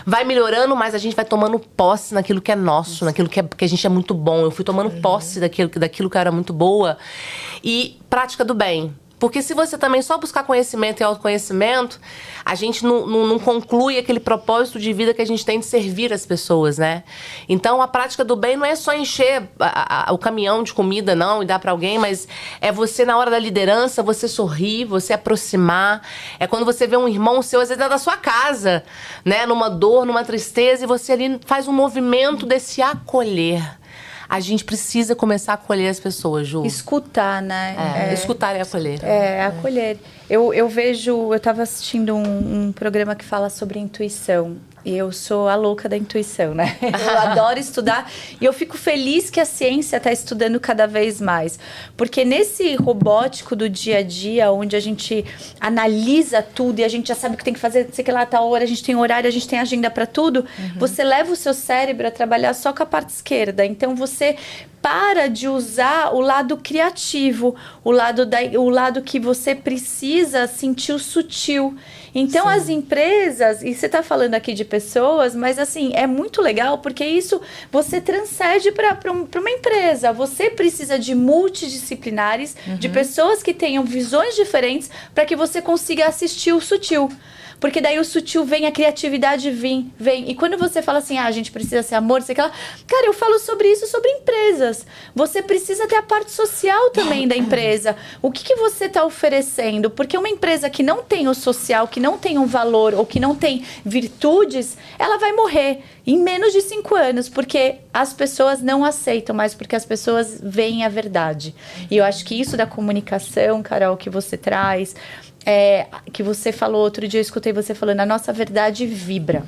vai melhorando, mas a gente vai tomando posse naquilo que é nosso, naquilo que a gente é muito bom. Eu fui tomando posse daquilo que eu era muito boa. E prática do bem. Porque se você também só buscar conhecimento e autoconhecimento, a gente não conclui aquele propósito de vida que a gente tem de servir as pessoas, né? Então, a prática do bem não é só encher o caminhão de comida, não, e dar pra alguém, mas é você, na hora da liderança, você sorrir, você aproximar. É quando você vê um irmão seu, às vezes, dentro da sua casa, né? Numa dor, numa tristeza, e você ali faz um movimento desse acolher. A gente precisa começar a acolher as pessoas, Ju.
Escutar, né?
Escutar e acolher.
Acolher. Eu vejo... Eu estava assistindo um programa que fala sobre intuição. E eu sou a louca da intuição, né? Eu adoro estudar. E eu fico feliz que a ciência está estudando cada vez mais. Porque nesse robótico do dia a dia, onde a gente analisa tudo e a gente já sabe o que tem que fazer, sei que lá, tá a hora, a gente tem horário, a gente tem agenda para tudo, você leva o seu cérebro a trabalhar só com a parte esquerda. Então, você para de usar o lado criativo, o lado que você precisa sentir o sutil. Então, as empresas, e você está falando aqui de pessoas, mas assim, é muito legal, porque isso você transcende para uma empresa. Você precisa de multidisciplinares, de pessoas que tenham visões diferentes, para que você consiga assistir o sutil. Porque daí o sutil vem, a criatividade vem. E quando você fala assim, a gente precisa ser amor, sei lá. Cara, eu falo sobre isso, sobre empresas. Você precisa ter a parte social também da empresa. O que você está oferecendo? Porque uma empresa que não tem o social, que não tem um valor ou que não tem virtudes, ela vai morrer em menos de 5 anos. Porque as pessoas não aceitam mais, porque as pessoas veem a verdade. E eu acho que isso da comunicação, Carol, que você traz... que você falou outro dia, eu escutei você falando, a nossa verdade vibra.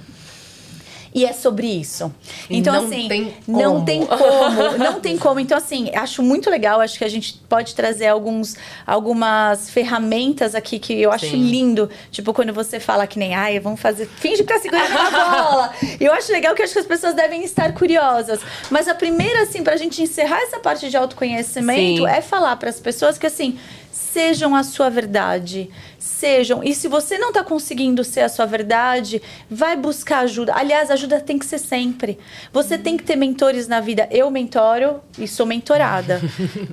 E é sobre isso. Então,
não
assim,
tem
não tem como. Não tem como. Então, assim, acho muito legal. Acho que a gente pode trazer algumas ferramentas aqui que eu acho lindo. Tipo, quando você fala que nem, ai, vamos fazer... Finge que tá segurando uma bola. Eu acho legal que eu acho que as pessoas devem estar curiosas. Mas a primeira, assim, pra gente encerrar essa parte de autoconhecimento é falar pras pessoas que, assim, sejam a sua verdade. Sejam. E se você não tá conseguindo ser a sua verdade, vai buscar ajuda. Aliás, ajuda tem que ser sempre. Você tem que ter mentores na vida. Eu mentoro e sou mentorada.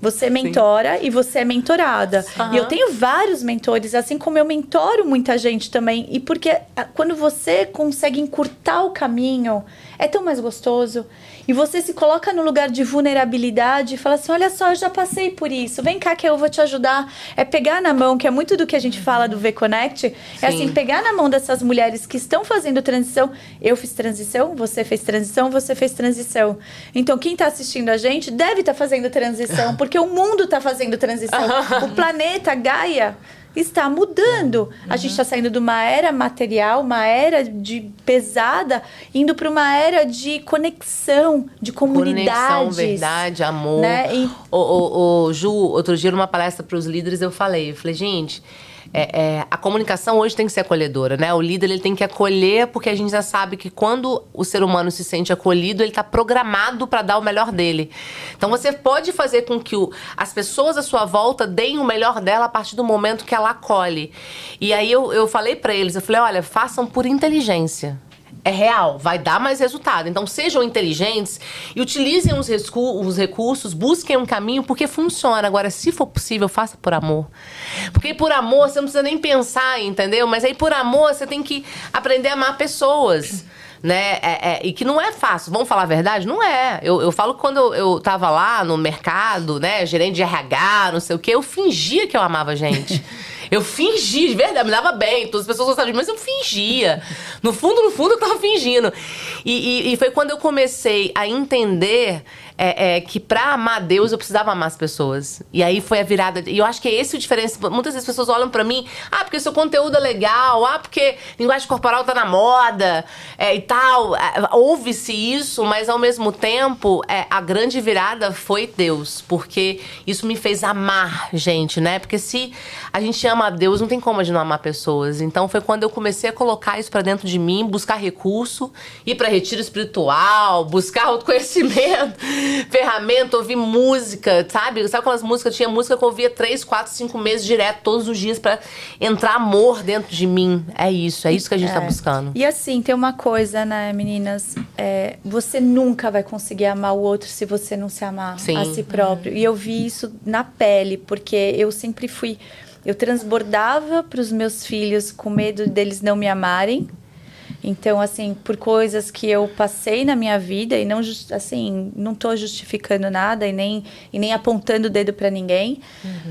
Você mentora e você é mentorada. E eu tenho vários mentores, assim como eu mentoro muita gente também. E porque quando você consegue encurtar o caminho, é tão mais gostoso. E você se coloca no lugar de vulnerabilidade e fala assim, olha só, eu já passei por isso. Vem cá que eu vou te ajudar. É pegar na mão, que é muito do que a gente fala do V-Connect. É assim, pegar na mão dessas mulheres que estão fazendo transição. Eu fiz transição, você fez transição, você fez transição. Então, quem está assistindo a gente deve estar fazendo transição, porque o mundo está fazendo transição. O planeta, Gaia, está mudando. A gente está saindo de uma era material, uma era de pesada, indo para uma era de conexão, de comunidades.
Conexão, verdade, amor.
Né?
Ju, outro dia numa palestra para os líderes eu falei, gente... a comunicação hoje tem que ser acolhedora, né? O líder ele tem que acolher, porque a gente já sabe que quando o ser humano se sente acolhido, ele está programado para dar o melhor dele. Então você pode fazer com que as pessoas à sua volta deem o melhor dela a partir do momento que ela acolhe. E aí eu falei para eles, eu falei, olha, façam por inteligência. É real, vai dar mais resultado. Então, sejam inteligentes e utilizem os recursos, busquem um caminho, porque funciona. Agora, se for possível, faça por amor. Porque por amor, você não precisa nem pensar, entendeu? Mas aí, por amor, você tem que aprender a amar pessoas. Né? E que não é fácil. Vamos falar a verdade? Não é. Eu falo que quando eu tava lá no mercado, né, gerente de RH, não sei o quê, eu fingia que eu amava gente. Eu fingi, de verdade, me dava bem, todas as pessoas gostavam de mim, mas eu fingia. No fundo, eu tava fingindo. E foi quando eu comecei a entender que pra amar Deus eu precisava amar as pessoas. E aí foi a virada. E eu acho que é esse o diferença. Muitas vezes as pessoas olham pra mim, porque seu conteúdo é legal, porque linguagem corporal tá na moda, e tal. Ouve-se isso, mas ao mesmo tempo, a grande virada foi Deus. Porque isso me fez amar gente, né? Porque se a gente ama a Deus, não tem como a gente não amar pessoas. Então foi quando eu comecei a colocar isso pra dentro de mim, buscar recurso, ir pra retiro espiritual, buscar autoconhecimento, ferramenta, ouvir música, sabe? Sabe aquelas músicas? Tinha música que eu ouvia 3, 4, 5 meses direto, todos os dias, pra entrar amor dentro de mim. É isso que a gente tá buscando.
E assim, tem uma coisa, né, meninas? Você nunca vai conseguir amar o outro se você não se amar a si próprio. E eu vi isso na pele, porque eu sempre fui... Eu transbordava para os meus filhos com medo deles não me amarem. Então, assim, por coisas que eu passei na minha vida, e não, assim, não tô justificando nada e nem apontando o dedo para ninguém,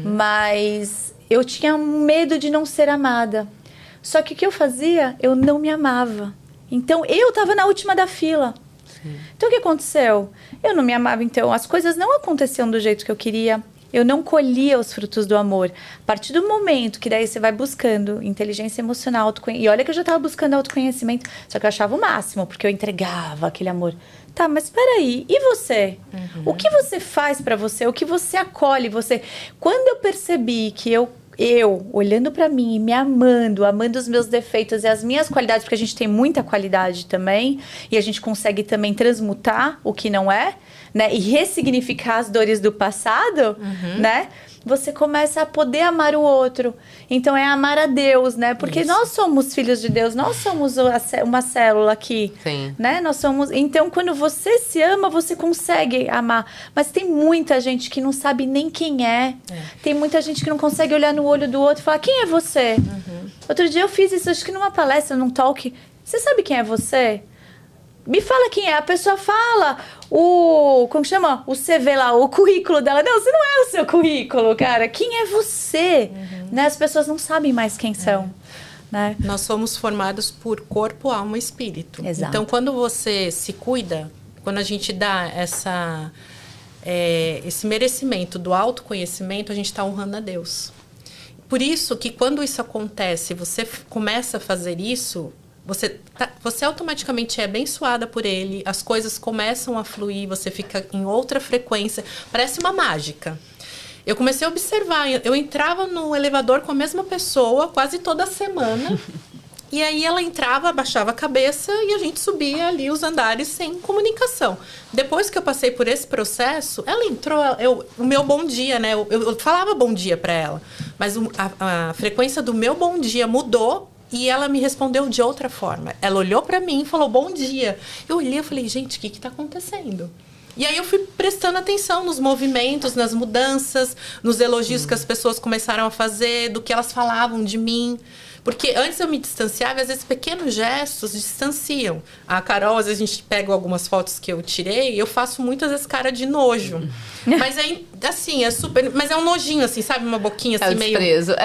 mas eu tinha medo de não ser amada. Só que o que eu fazia? Eu não me amava. Então, eu tava na última da fila. Sim. Então, o que aconteceu? Eu não me amava, então as coisas não aconteciam do jeito que eu queria. Eu não colhia os frutos do amor. A partir do momento que daí você vai buscando inteligência emocional, e olha que eu já estava buscando autoconhecimento, só que eu achava o máximo, porque eu entregava aquele amor. Tá, mas peraí, e você? O que você faz pra você? O que você acolhe? Quando eu percebi que eu olhando pra mim, me amando os meus defeitos e as minhas qualidades, porque a gente tem muita qualidade também, e a gente consegue também transmutar o que não é, né? E ressignificar as dores do passado, né? Você começa a poder amar o outro. Então, é amar a Deus, né? Porque nós somos filhos de Deus, nós somos uma célula aqui, né? Nós somos... Então, quando você se ama, você consegue amar. Mas tem muita gente que não sabe nem quem é. Tem muita gente que não consegue olhar no olho do outro e falar, quem é você? Outro dia eu fiz isso, acho que numa palestra, num talk. Você sabe quem é você? Me fala quem é. A pessoa fala como chama? O CV lá, o currículo dela. Não, você não é o seu currículo, cara. Quem é você? Né? As pessoas não sabem mais quem são. Né?
Nós somos formados por corpo, alma e espírito.
Exato.
Então, quando você se cuida, quando a gente dá esse merecimento do autoconhecimento, a gente está honrando a Deus. Por isso que quando isso acontece, você começa a fazer isso... Você automaticamente é abençoada por ele, as coisas começam a fluir, você fica em outra frequência. Parece uma mágica. Eu comecei a observar, eu entrava no elevador com a mesma pessoa quase toda semana. E aí ela entrava, abaixava a cabeça e a gente subia ali os andares sem comunicação. Depois que eu passei por esse processo, ela entrou, o meu bom dia, né? Eu falava bom dia para ela, mas a frequência do meu bom dia mudou e ela me respondeu de outra forma. Ela olhou para mim e falou bom dia. Eu olhei e falei, gente, o que está acontecendo? E aí eu fui prestando atenção nos movimentos, nas mudanças, nos elogios que as pessoas começaram a fazer, do que elas falavam de mim. Porque antes eu me distanciava e às vezes pequenos gestos distanciam. A Carol, às vezes a gente pega algumas fotos que eu tirei e eu faço muitas vezes cara de nojo. Mas é assim, é super... Mas é um nojinho, assim, sabe? Uma boquinha assim, meio...
desprezo.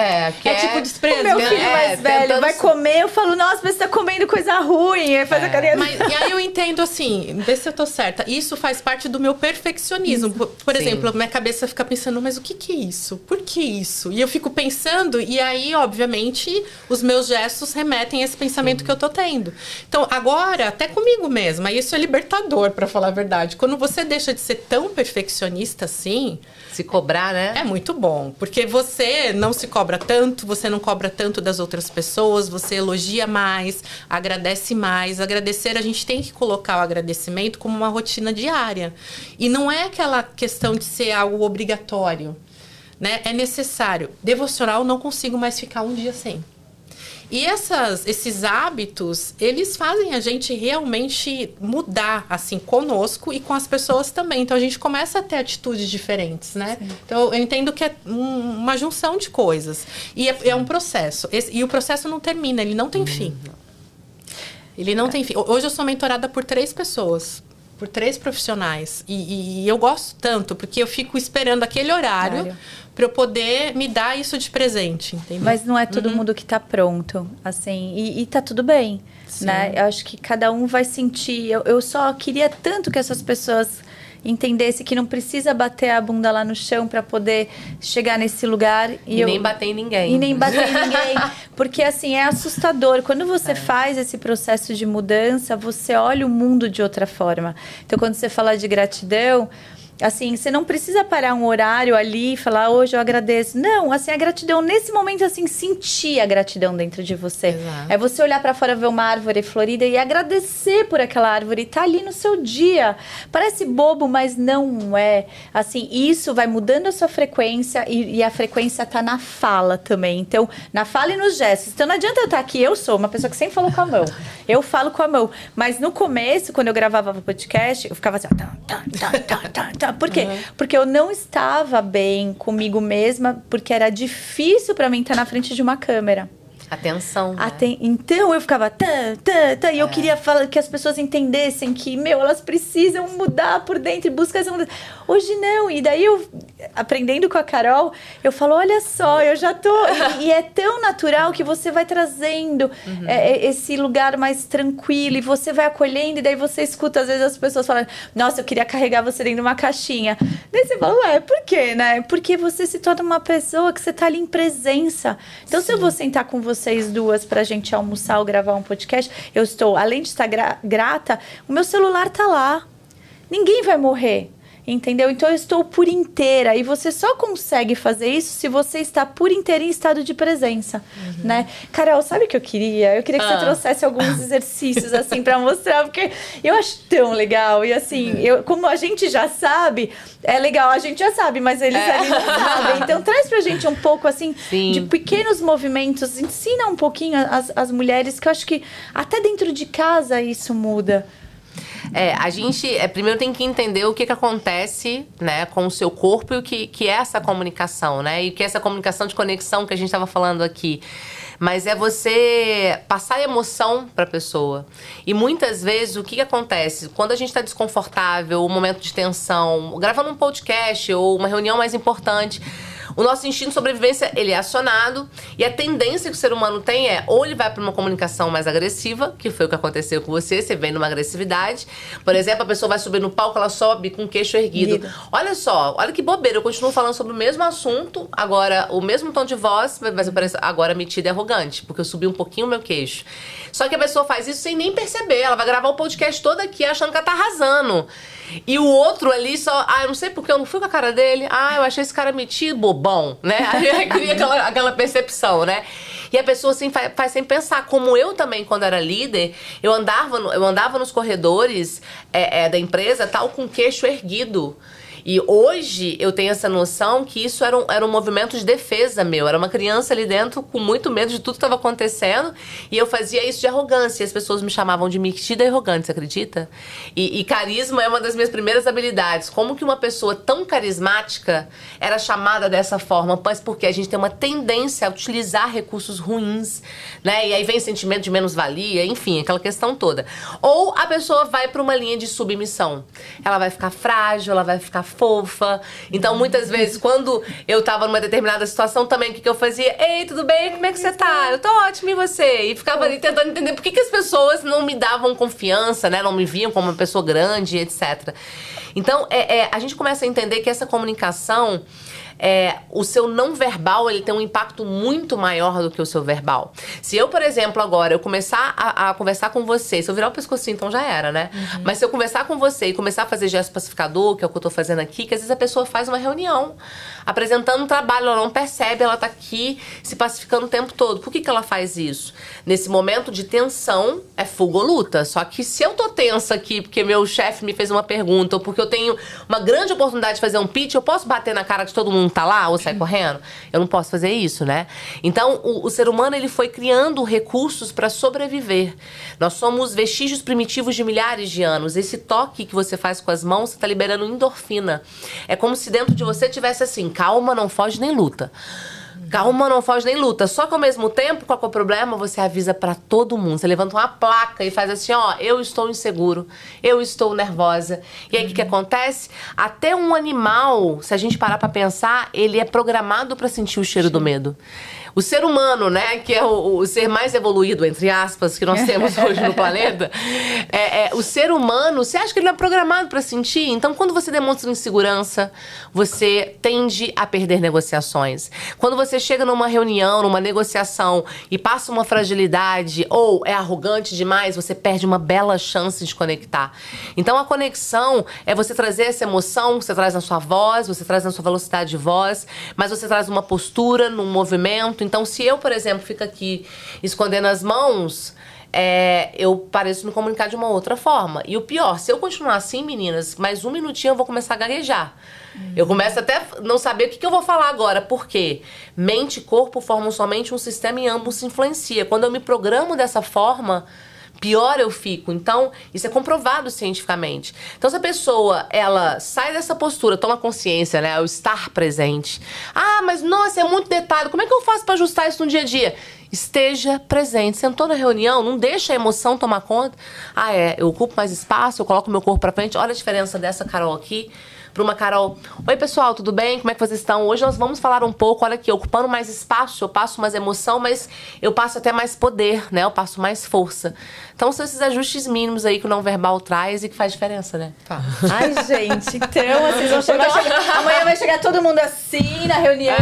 Tipo desprezo.
O meu filho mais velho vai comer, eu falo, nossa, mas você tá comendo coisa ruim. Aí faz a carinha...
E aí eu entendo, assim, vê se eu tô certa. Isso faz parte do meu perfeccionismo. Por exemplo, minha cabeça fica pensando, mas o que é isso? Por que isso? E eu fico pensando, e aí, obviamente, os meus gestos remetem a esse pensamento que eu tô tendo. Então, agora, até comigo mesma, isso é libertador, pra falar a verdade. Quando você deixa de ser tão perfeccionista assim...
Se cobrar, né?
É muito bom, porque você não se cobra tanto, você não cobra tanto das outras pessoas, você elogia mais, agradece mais. Agradecer, a gente tem que colocar o agradecimento como uma rotina diária. E não é aquela questão de ser algo obrigatório, né? É necessário. Devocional, não consigo mais ficar um dia sem. E esses hábitos, eles fazem a gente realmente mudar, assim, conosco e com as pessoas também. Então, a gente começa a ter atitudes diferentes, né? Sim. Então, eu entendo que é uma junção de coisas. E é um processo. E o processo não termina, ele não tem fim. Ele não tem fim. Hoje eu sou mentorada por 3 pessoas. Por 3 profissionais. E eu gosto tanto, porque eu fico esperando aquele horário para eu poder me dar isso de presente, entendeu?
Mas não é todo mundo que tá pronto, assim, e tá tudo bem, né? Eu acho que cada um vai sentir... Eu só queria tanto que essas pessoas entendessem que não precisa bater a bunda lá no chão para poder chegar nesse lugar.
E nem bater em ninguém.
E nem bater em ninguém. Porque, assim, é assustador. Quando você faz esse processo de mudança, você olha o mundo de outra forma. Então, quando você fala de gratidão... Assim, você não precisa parar um horário ali e falar, hoje eu agradeço. Não, assim, a gratidão, nesse momento, assim, sentir a gratidão dentro de você.
Exato.
É você olhar pra fora, ver uma árvore florida e agradecer por aquela árvore. Tá ali no seu dia. Parece bobo, mas não é. Assim, isso vai mudando a sua frequência e a frequência tá na fala também. Então, na fala e nos gestos. Então, não adianta eu estar aqui. Eu sou uma pessoa que sempre falou com a mão. Eu falo com a mão. Mas no começo, quando eu gravava o podcast, eu ficava assim, ó, por quê? Porque eu não estava bem comigo mesma, porque era difícil para mim estar na frente de uma câmera.
Atenção, né?
Então eu ficava e eu queria falar que as pessoas entendessem que, elas precisam mudar por dentro e buscar essa mudança. Hoje não, e daí eu, aprendendo com a Carol, eu falo, olha só, eu já tô... e é tão natural que você vai trazendo esse lugar mais tranquilo e você vai acolhendo e daí você escuta, às vezes, as pessoas falando, nossa, eu queria carregar você dentro de uma caixinha. Daí você fala, por quê, né? Porque você se torna uma pessoa que você tá ali em presença. Então, se eu vou sentar com vocês duas pra gente almoçar ou gravar um podcast, eu estou, além de estar grata, o meu celular tá lá. Ninguém vai morrer. Entendeu? Então eu estou por inteira. E você só consegue fazer isso se você está por inteira em estado de presença, né? Carol, sabe o que eu queria? Eu queria que você trouxesse alguns exercícios, assim, pra mostrar, porque eu acho tão legal. E assim, como a gente já sabe, é legal, a gente já sabe, mas eles ali não sabem. Então traz pra gente um pouco, assim, de pequenos movimentos. Ensina um pouquinho as mulheres, que eu acho que até dentro de casa isso muda.
A gente primeiro tem que entender o que acontece, né, com o seu corpo e o que é essa comunicação, né? E o que é essa comunicação de conexão que a gente estava falando aqui. Mas é você passar emoção para a pessoa. E muitas vezes, o que acontece? Quando a gente está desconfortável, um momento de tensão, gravando um podcast ou uma reunião mais importante, o nosso instinto de sobrevivência, ele é acionado. E a tendência que o ser humano tem é, ou ele vai para uma comunicação mais agressiva, que foi o que aconteceu com você vem numa agressividade. Por exemplo, a pessoa vai subir no palco, ela sobe com o queixo erguido. Olha só, olha que bobeira, eu continuo falando sobre o mesmo assunto, agora o mesmo tom de voz, mas eu pareço agora metida e arrogante, porque eu subi um pouquinho o meu queixo. Só que a pessoa faz isso sem nem perceber, ela vai gravar o podcast todo aqui achando que ela tá arrasando. E o outro ali só, eu não sei porque eu não fui com a cara dele, eu achei esse cara metido, bobão, né? Aí cria aquela percepção, né? E a pessoa assim faz sem pensar. Como eu também, quando era líder, eu andava nos corredores da empresa, tal, com o queixo erguido. E hoje eu tenho essa noção que isso era um movimento de defesa meu. Era uma criança ali dentro com muito medo de tudo que estava acontecendo. E eu fazia isso de arrogância. E as pessoas me chamavam de metida e arrogante, você acredita? E carisma é uma das minhas primeiras habilidades. Como que uma pessoa tão carismática era chamada dessa forma? Mas porque a gente tem uma tendência a utilizar recursos ruins, né? E aí vem sentimento de menos-valia, enfim, aquela questão toda. Ou a pessoa vai para uma linha de submissão. Ela vai ficar frágil, ela vai ficar fofa. Então, muitas vezes, quando eu tava numa determinada situação também, o que eu fazia? Ei, tudo bem? Como é que você tá? Eu tô ótimo, e você? E ficava ali tentando entender por que as pessoas não me davam confiança, né? Não me viam como uma pessoa grande, etc. Então, a gente começa a entender que essa comunicação... o seu não verbal, ele tem um impacto muito maior do que o seu verbal. Se eu, por exemplo, agora, eu começar a conversar com você, se eu virar o pescocinho, então já era, né? Uhum. Mas se eu conversar com você e começar a fazer gesto pacificador, que é o que eu tô fazendo aqui, que às vezes a pessoa faz uma reunião, apresentando um trabalho, ela não percebe, ela tá aqui se pacificando o tempo todo. Por que ela faz isso? Nesse momento de tensão, é fuga ou luta. Só que se eu tô tensa aqui, porque meu chefe me fez uma pergunta, ou porque eu tenho uma grande oportunidade de fazer um pitch, eu posso bater na cara de todo mundo tá lá ou sai correndo? Eu não posso fazer isso, né? Então, o ser humano, ele foi criando recursos para sobreviver. Nós somos vestígios primitivos de milhares de anos. Esse toque que você faz com as mãos, você tá liberando endorfina. É como se dentro de você tivesse assim, calma, não foge nem luta. Calma, não foge nem luta. Só que ao mesmo tempo, qual que é o problema? Você avisa pra todo mundo. Você levanta uma placa e faz assim, eu estou inseguro, eu estou nervosa. E aí, o que acontece? Até um animal, se a gente parar pra pensar, ele é programado pra sentir o cheiro do medo. O ser humano, né, que é o ser mais evoluído, entre aspas, que nós temos hoje no planeta, o ser humano, você acha que ele não é programado para sentir? Então, quando você demonstra insegurança, você tende a perder negociações. Quando você chega numa reunião, numa negociação e passa uma fragilidade ou é arrogante demais, você perde uma bela chance de conectar. Então, a conexão é você trazer essa emoção que você traz na sua voz, você traz na sua velocidade de voz, mas você traz uma postura, num movimento. Então, se eu, por exemplo, fico aqui escondendo as mãos, eu pareço me comunicar de uma outra forma. E o pior, se eu continuar assim, meninas, mais um minutinho eu vou começar a gaguejar. Eu começo até a não saber o que eu vou falar agora. Por quê? Mente e corpo formam somente um sistema e ambos se influenciam. Quando eu me programo dessa forma, pior eu fico. Então, isso é comprovado cientificamente. Então, se a pessoa, ela sai dessa postura, toma consciência, né? O estar presente. Mas nossa, é muito detalhe. Como é que eu faço pra ajustar isso no dia a dia? Esteja presente. Sentou na reunião, não deixa a emoção tomar conta. Eu ocupo mais espaço, eu coloco meu corpo pra frente. Olha a diferença dessa Carol aqui para uma Carol. Oi, pessoal, tudo bem? Como é que vocês estão? Hoje nós vamos falar um pouco, olha aqui, ocupando mais espaço, eu passo mais emoção, mas eu passo até mais poder, né? Eu passo mais força. Então, são esses ajustes mínimos aí que o não verbal traz e que faz diferença, né?
Tá. Ai, gente, então vocês vão chegar... Amanhã vai chegar todo mundo assim na reunião.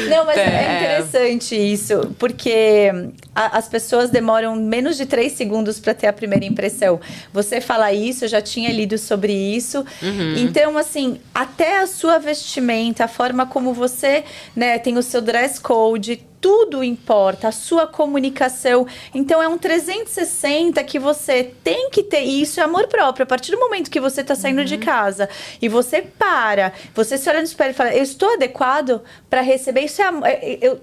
Não, mas é interessante isso, porque as pessoas demoram menos de 3 segundos para ter a primeira impressão. Você fala isso, eu já tinha lido sobre isso. Uhum. Então, assim, até a sua vestimenta, a forma como você, né, tem o seu dress code, tudo importa, a sua comunicação. Então, é um 360 que você tem que ter. E isso é amor próprio. A partir do momento que você tá saindo de casa e você você se olha no espelho e fala, eu estou adequado para receber. Isso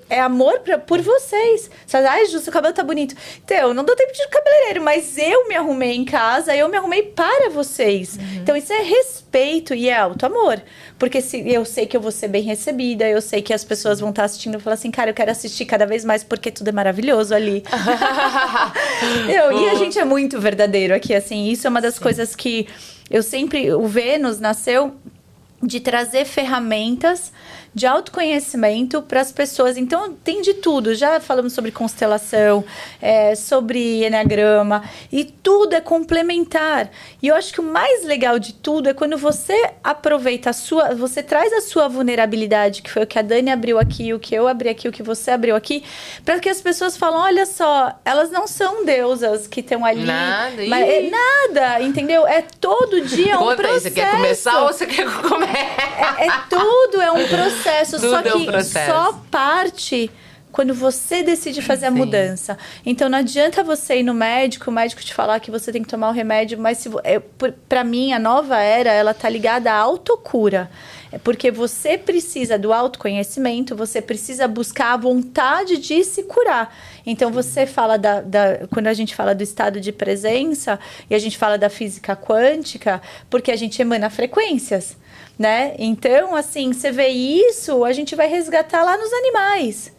é amor por vocês. Você fala, ai, Ju, seu cabelo tá bonito. Então, não dou tempo de ir no cabeleireiro, mas eu me arrumei em casa, eu me arrumei para vocês. Então, isso é respeito e é auto-amor. Porque eu sei que eu vou ser bem recebida, eu sei que as pessoas vão estar assistindo e falar assim, cara, eu quero assistir cada vez mais porque tudo é maravilhoso ali. E a gente é muito verdadeiro aqui, assim. Isso é uma das coisas que eu sempre... O Vênus nasceu de trazer ferramentas de autoconhecimento para as pessoas. Então, tem de tudo. Já falamos sobre constelação, sobre eneagrama, e tudo é complementar. E eu acho que o mais legal de tudo é quando você aproveita você traz a sua vulnerabilidade, que foi o que a Dani abriu aqui, o que eu abri aqui, o que você abriu aqui, para que as pessoas falam, olha só, elas não são deusas que estão ali.
Nada.
Nada, entendeu? É todo dia um processo.
Você quer começar ou você quer comer?
Tudo é um processo.
Tudo
Só que
é um processo.
só parte quando você decide fazer a mudança. Então, não adianta você ir no médico, o médico te falar que você tem que tomar o remédio, mas para mim, a nova era, ela tá ligada à autocura. É porque você precisa do autoconhecimento, você precisa buscar a vontade de se curar. Então, você fala quando a gente fala do estado de presença, e a gente fala da física quântica, porque a gente emana frequências, né? Então, assim, você vê isso, a gente vai resgatar lá nos animais.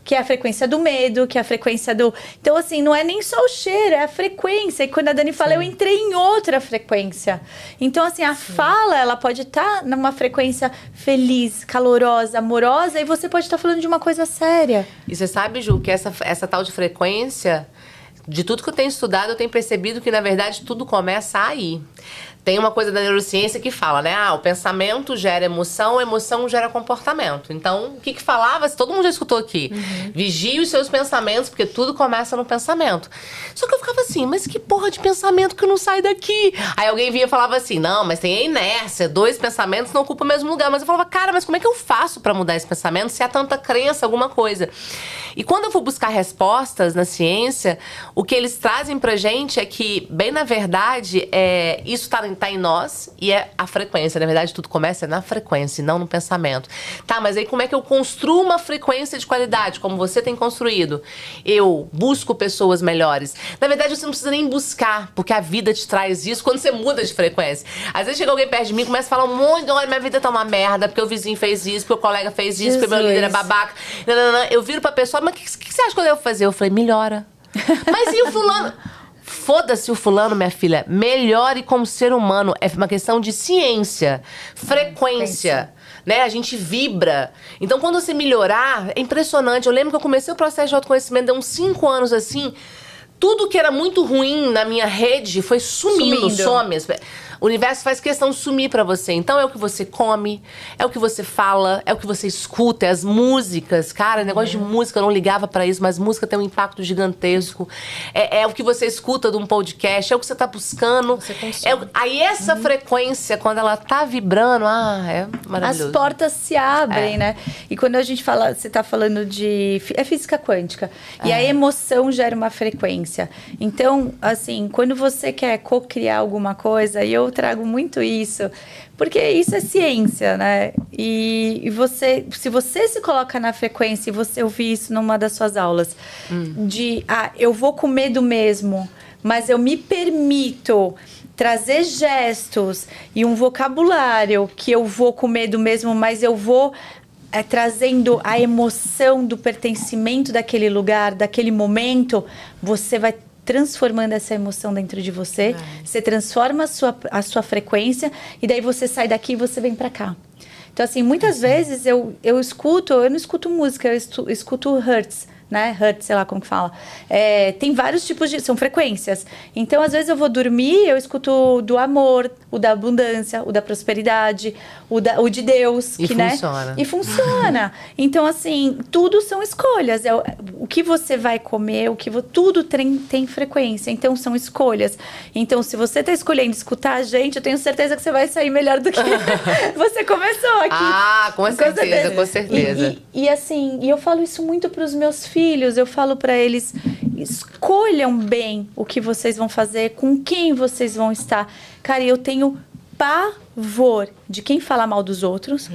Que é a frequência do medo, que é a frequência do... Então, assim, não é nem só o cheiro, é a frequência. E quando a Dani fala, eu entrei em outra frequência. Então, assim, a fala, ela pode estar numa frequência feliz, calorosa, amorosa, e você pode estar falando de uma coisa séria.
E você sabe, Ju, que essa tal de frequência, de tudo que eu tenho estudado, eu tenho percebido que, na verdade, tudo começa aí. Tem uma coisa da neurociência que fala, né? O pensamento gera emoção, a emoção gera comportamento. Então, o que falava? Todo mundo já escutou aqui. Vigie os seus pensamentos, porque tudo começa no pensamento. Só que eu ficava assim, mas que porra de pensamento que não sai daqui? Aí alguém vinha e falava assim, não, mas tem a inércia, 2 pensamentos não ocupam o mesmo lugar. Mas eu falava, cara, mas como é que eu faço pra mudar esse pensamento se há tanta crença, alguma coisa? E quando eu fui buscar respostas na ciência, o que eles trazem pra gente é que, bem na verdade, isso tá em nós e é a frequência. Na verdade, tudo começa na frequência e não no pensamento. Tá, mas aí como é que eu construo uma frequência de qualidade, como você tem construído? Eu busco pessoas melhores. Na verdade, você não precisa nem buscar, porque a vida te traz isso quando você muda de frequência. Às vezes chega alguém perto de mim e começa a falar um monte de, olha, minha vida tá uma merda, porque o vizinho fez isso, porque o colega fez isso, porque o meu líder é babaca. Eu viro pra pessoa, mas o que você acha que eu devo fazer? Eu falei, melhora. Mas e o fulano? Foda-se o fulano, minha filha. Melhore como ser humano. É uma questão de ciência, frequência. Né? A gente vibra. Então, quando você melhorar, é impressionante. Eu lembro que eu comecei o processo de autoconhecimento há uns 5 anos, assim. Tudo que era muito ruim na minha rede foi sumindo. Some. O universo faz questão de sumir pra você. Então, é o que você come, é o que você fala, é o que você escuta, é as músicas. Cara, negócio de música, eu não ligava pra isso, mas música tem um impacto gigantesco. É o que você escuta de um podcast, é o que você tá buscando. Você aí essa frequência, quando ela tá vibrando, é maravilhoso.
As portas se abrem, né? E quando a gente fala, você tá falando de... É física quântica. E a emoção gera uma frequência. Então, assim, quando você quer co-criar alguma coisa, e eu trago muito isso, porque isso é ciência, né? E você, se você se coloca na frequência, e você ouvir isso numa das suas aulas, eu vou com medo mesmo, mas eu me permito trazer gestos e um vocabulário que eu vou com medo mesmo, mas eu vou trazendo a emoção do pertencimento daquele lugar, daquele momento, você vai transformando essa emoção dentro de você, você transforma a sua frequência, e daí você sai daqui e você vem pra cá. Então, assim, muitas vezes eu não escuto música, eu escuto hertz, né? Hertz, sei lá como que fala. Tem vários tipos são frequências. Então, às vezes eu vou dormir, eu escuto o do amor, o da abundância, o da prosperidade, o de Deus.
E funciona.
Né? E funciona. Então, assim, tudo são escolhas. O que você vai comer, tudo tem frequência. Então, são escolhas. Então, se você está escolhendo escutar a gente, eu tenho certeza que você vai sair melhor do que você começou aqui.
Com certeza, com certeza.
E assim, eu falo isso muito para os meus filhos. Eu falo para eles, escolham bem o que vocês vão fazer, com quem vocês vão estar. Cara, eu tenho pavor de quem fala mal dos outros.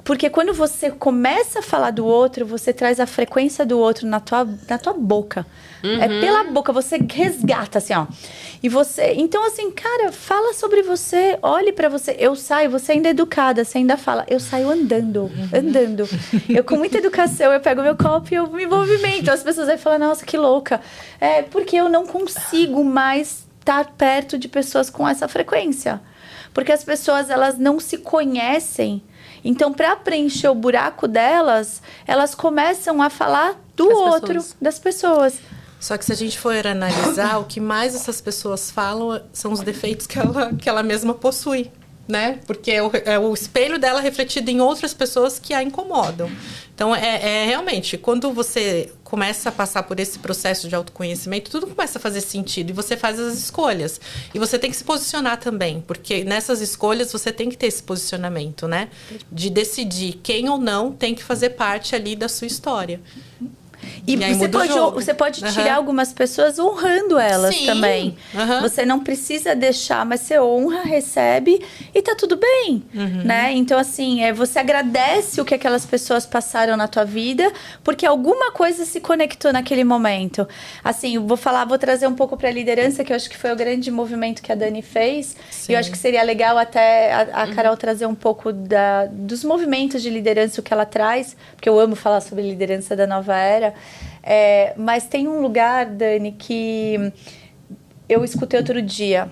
Porque quando você começa a falar do outro, você traz a frequência do outro na tua boca. É pela boca, você resgata, assim, ó. E você... Então, assim, cara, fala sobre você, olhe pra você. Eu saio, você ainda é educada, você ainda fala. Eu saio andando. Eu, com muita educação, eu pego meu copo e eu me movimento. As pessoas vão falar, nossa, que louca. Porque eu não consigo mais estar perto de pessoas com essa frequência. Porque as pessoas, elas não se conhecem. Então, para preencher o buraco delas, elas começam a falar do outro, das pessoas.
Só que se a gente for analisar, o que mais essas pessoas falam são os defeitos que ela mesma possui, né? Porque é o espelho dela refletido em outras pessoas que a incomodam. Então, realmente, quando você começa a passar por esse processo de autoconhecimento, tudo começa a fazer sentido e você faz as escolhas. E você tem que se posicionar também, porque nessas escolhas você tem que ter esse posicionamento, né? De decidir quem ou não tem que fazer parte ali da sua história.
E você pode tirar algumas pessoas honrando elas também. Você não precisa deixar, mas você honra, recebe e tá tudo bem, né? Então, assim, você agradece o que aquelas pessoas passaram na tua vida, porque alguma coisa se conectou naquele momento. Assim, vou trazer um pouco pra liderança, que eu acho que foi o grande movimento que a Dani fez. Sim. E eu acho que seria legal até a Carol trazer um pouco dos movimentos de liderança, o que ela traz, porque eu amo falar sobre liderança da nova era. Mas tem um lugar, Dani, que eu escutei outro dia.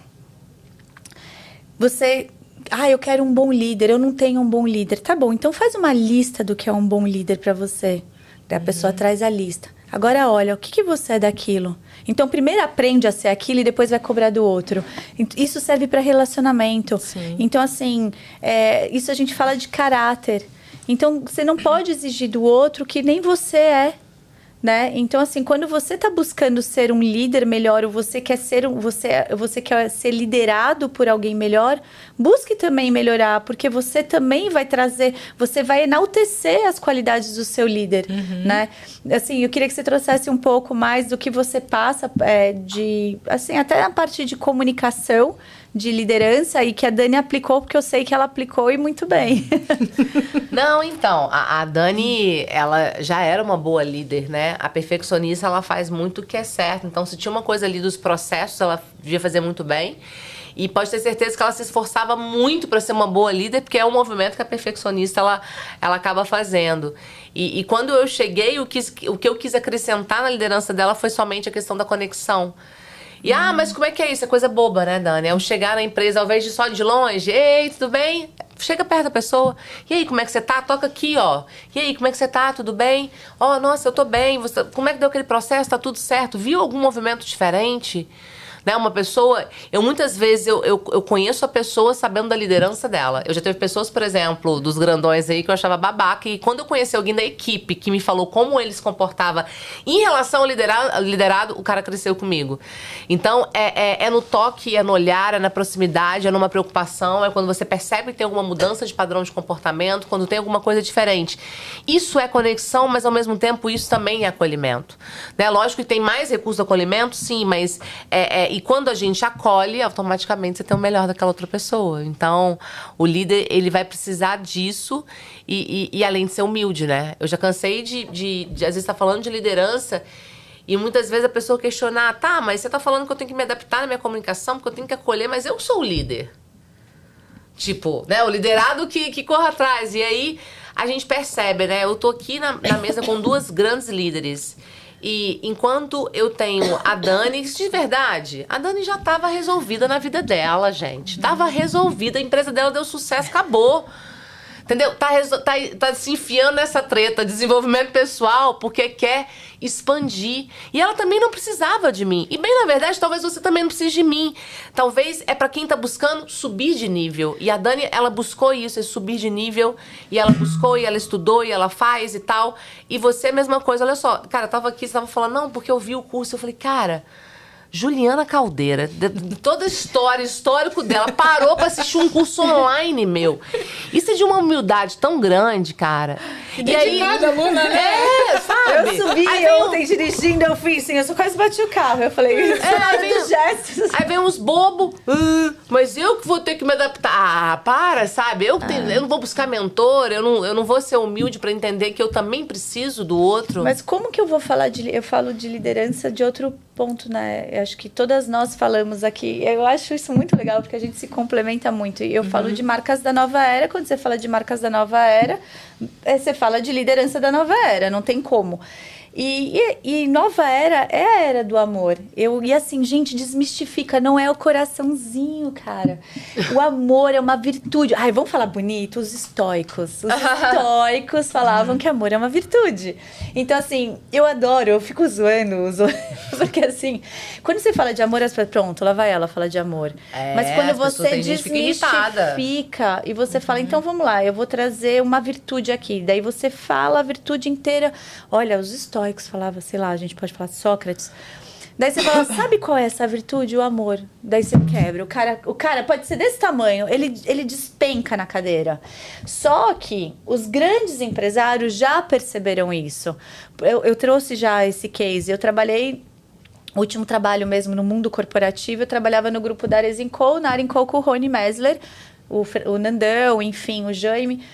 Eu quero um bom líder, eu não tenho um bom líder. Tá bom, então faz uma lista do que é um bom líder para você. Daí a pessoa traz a lista. Agora olha, o que você é daquilo? Então primeiro aprende a ser aquilo e depois vai cobrar do outro. Isso serve para relacionamento. Sim. Então assim, isso a gente fala de caráter. Então você não pode exigir do outro que nem você é. Né? Então, assim, quando você está buscando ser um líder melhor, ou você quer ser liderado por alguém melhor, busque também melhorar, porque você também vai trazer, você vai enaltecer as qualidades do seu líder, né? Assim, eu queria que você trouxesse um pouco mais do que você passa assim, até na parte de comunicação, de liderança, e que a Dani aplicou, porque eu sei que ela aplicou e muito bem.
Não, então, a Dani, ela já era uma boa líder, né? A perfeccionista, ela faz muito o que é certo. Então, se tinha uma coisa ali dos processos, ela devia fazer muito bem. E pode ter certeza que ela se esforçava muito para ser uma boa líder, porque é um movimento que a perfeccionista, ela acaba fazendo. E quando eu cheguei, o que eu quis acrescentar na liderança dela foi somente a questão da conexão. E, mas como é que é isso? É coisa boba, né, Dani? É eu chegar na empresa, ao invés de só de longe, ei, tudo bem? Chega perto da pessoa. E aí, como é que você tá? Toca aqui, ó. E aí, como é que você tá? Tudo bem? Ó, nossa, eu tô bem. Como é que deu aquele processo? Tá tudo certo? Viu algum movimento diferente? Né? Uma pessoa... Muitas vezes, eu conheço a pessoa sabendo da liderança dela. Eu já teve pessoas, por exemplo, dos grandões aí, que eu achava babaca. E quando eu conheci alguém da equipe que me falou como ele se comportava em relação ao liderado, o cara cresceu comigo. Então, é no toque, é no olhar, é na proximidade, é numa preocupação. É quando você percebe que tem alguma mudança de padrão de comportamento, quando tem alguma coisa diferente. Isso é conexão, mas ao mesmo tempo isso também é acolhimento. Né? Lógico que tem mais recurso de acolhimento, sim, mas... E quando a gente acolhe, automaticamente você tem o melhor daquela outra pessoa. Então, o líder, ele vai precisar disso e além de ser humilde, né? Eu já cansei de às vezes, estar falando de liderança e muitas vezes a pessoa questionar, tá, mas você tá falando que eu tenho que me adaptar na minha comunicação, porque eu tenho que acolher, mas eu sou o líder. Tipo, né? O liderado que corre atrás. E aí, a gente percebe, né? Eu tô aqui na mesa com duas grandes líderes. E enquanto eu tenho a Dani, de verdade, a Dani já estava resolvida na vida dela, gente. Tava resolvida, a empresa dela deu sucesso, acabou. Entendeu? Tá se enfiando nessa treta, desenvolvimento pessoal, porque quer expandir. E ela também não precisava de mim. E bem, na verdade, talvez você também não precise de mim. Talvez é pra quem tá buscando subir de nível. E a Dani, ela buscou isso, esse subir de nível. E ela buscou, e ela estudou, e ela faz e tal. E você, a mesma coisa. Olha só, cara, eu tava aqui, você tava falando, não, porque eu vi o curso. Eu falei, cara... Juliana Caldeira, toda a história, histórico dela, parou pra assistir um curso online, meu. Isso é de uma humildade tão grande, cara.
E aí, aluna, né?
Sabe? Eu subi ontem dirigindo, eu fiz assim, eu só quase bati o carro. Eu falei,
aí vem uns bobos, mas eu que vou ter que me adaptar. Para, sabe? Eu não vou buscar mentor, eu não vou ser humilde pra entender que eu também preciso do outro.
Mas como que eu vou falar eu falo de liderança de outro ponto, né? Eu acho que todas nós falamos aqui. Eu acho isso muito legal, porque a gente se complementa muito. E eu falo de marcas da nova era. Quando você fala de marcas da nova era, você fala de liderança da nova era. Não tem como. E nova era é a era do amor. E assim, gente, desmistifica, não é o coraçãozinho, cara. O amor é uma virtude. Ai, vamos falar bonito? Os estoicos. Os estoicos falavam que amor é uma virtude. Então, assim, eu adoro, eu fico zoando, porque assim, quando você fala de amor, pronto, lá vai ela falar de amor. Mas quando você desmistifica e você fala, então vamos lá, eu vou trazer uma virtude aqui. Daí você fala a virtude inteira. Olha, os estoicos falavam, sei lá, a gente pode falar de Sócrates. Daí você fala, sabe qual é essa virtude? O amor. Daí você quebra. O cara pode ser desse tamanho, ele despenca na cadeira. Só que os grandes empresários já perceberam isso. Eu trouxe já esse case. Eu trabalhei, o último trabalho mesmo no mundo corporativo, eu trabalhava no grupo da Arezinco, na Arezinco com o Rony Mesler, o Nandão, enfim, o Jaime.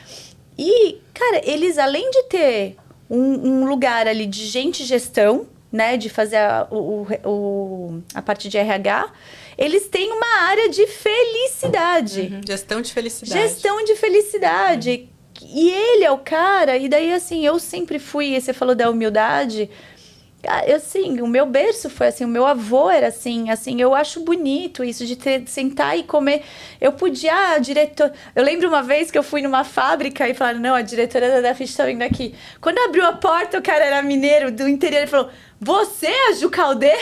E, cara, eles além de ter um lugar ali de gente gestão, né, de fazer a parte de RH, eles têm uma área de felicidade.
Gestão de felicidade.
Gestão de felicidade. E ele é o cara, e daí assim, eu sempre fui, você falou da humildade, assim, o meu berço foi assim, o meu avô era assim, eu acho bonito isso de sentar e comer. Eu podia, eu lembro uma vez que eu fui numa fábrica e falaram, não, a diretora da Dafit tá vindo aqui. Quando abriu a porta, o cara era mineiro do interior, ele falou, você é a Ju Caldeira?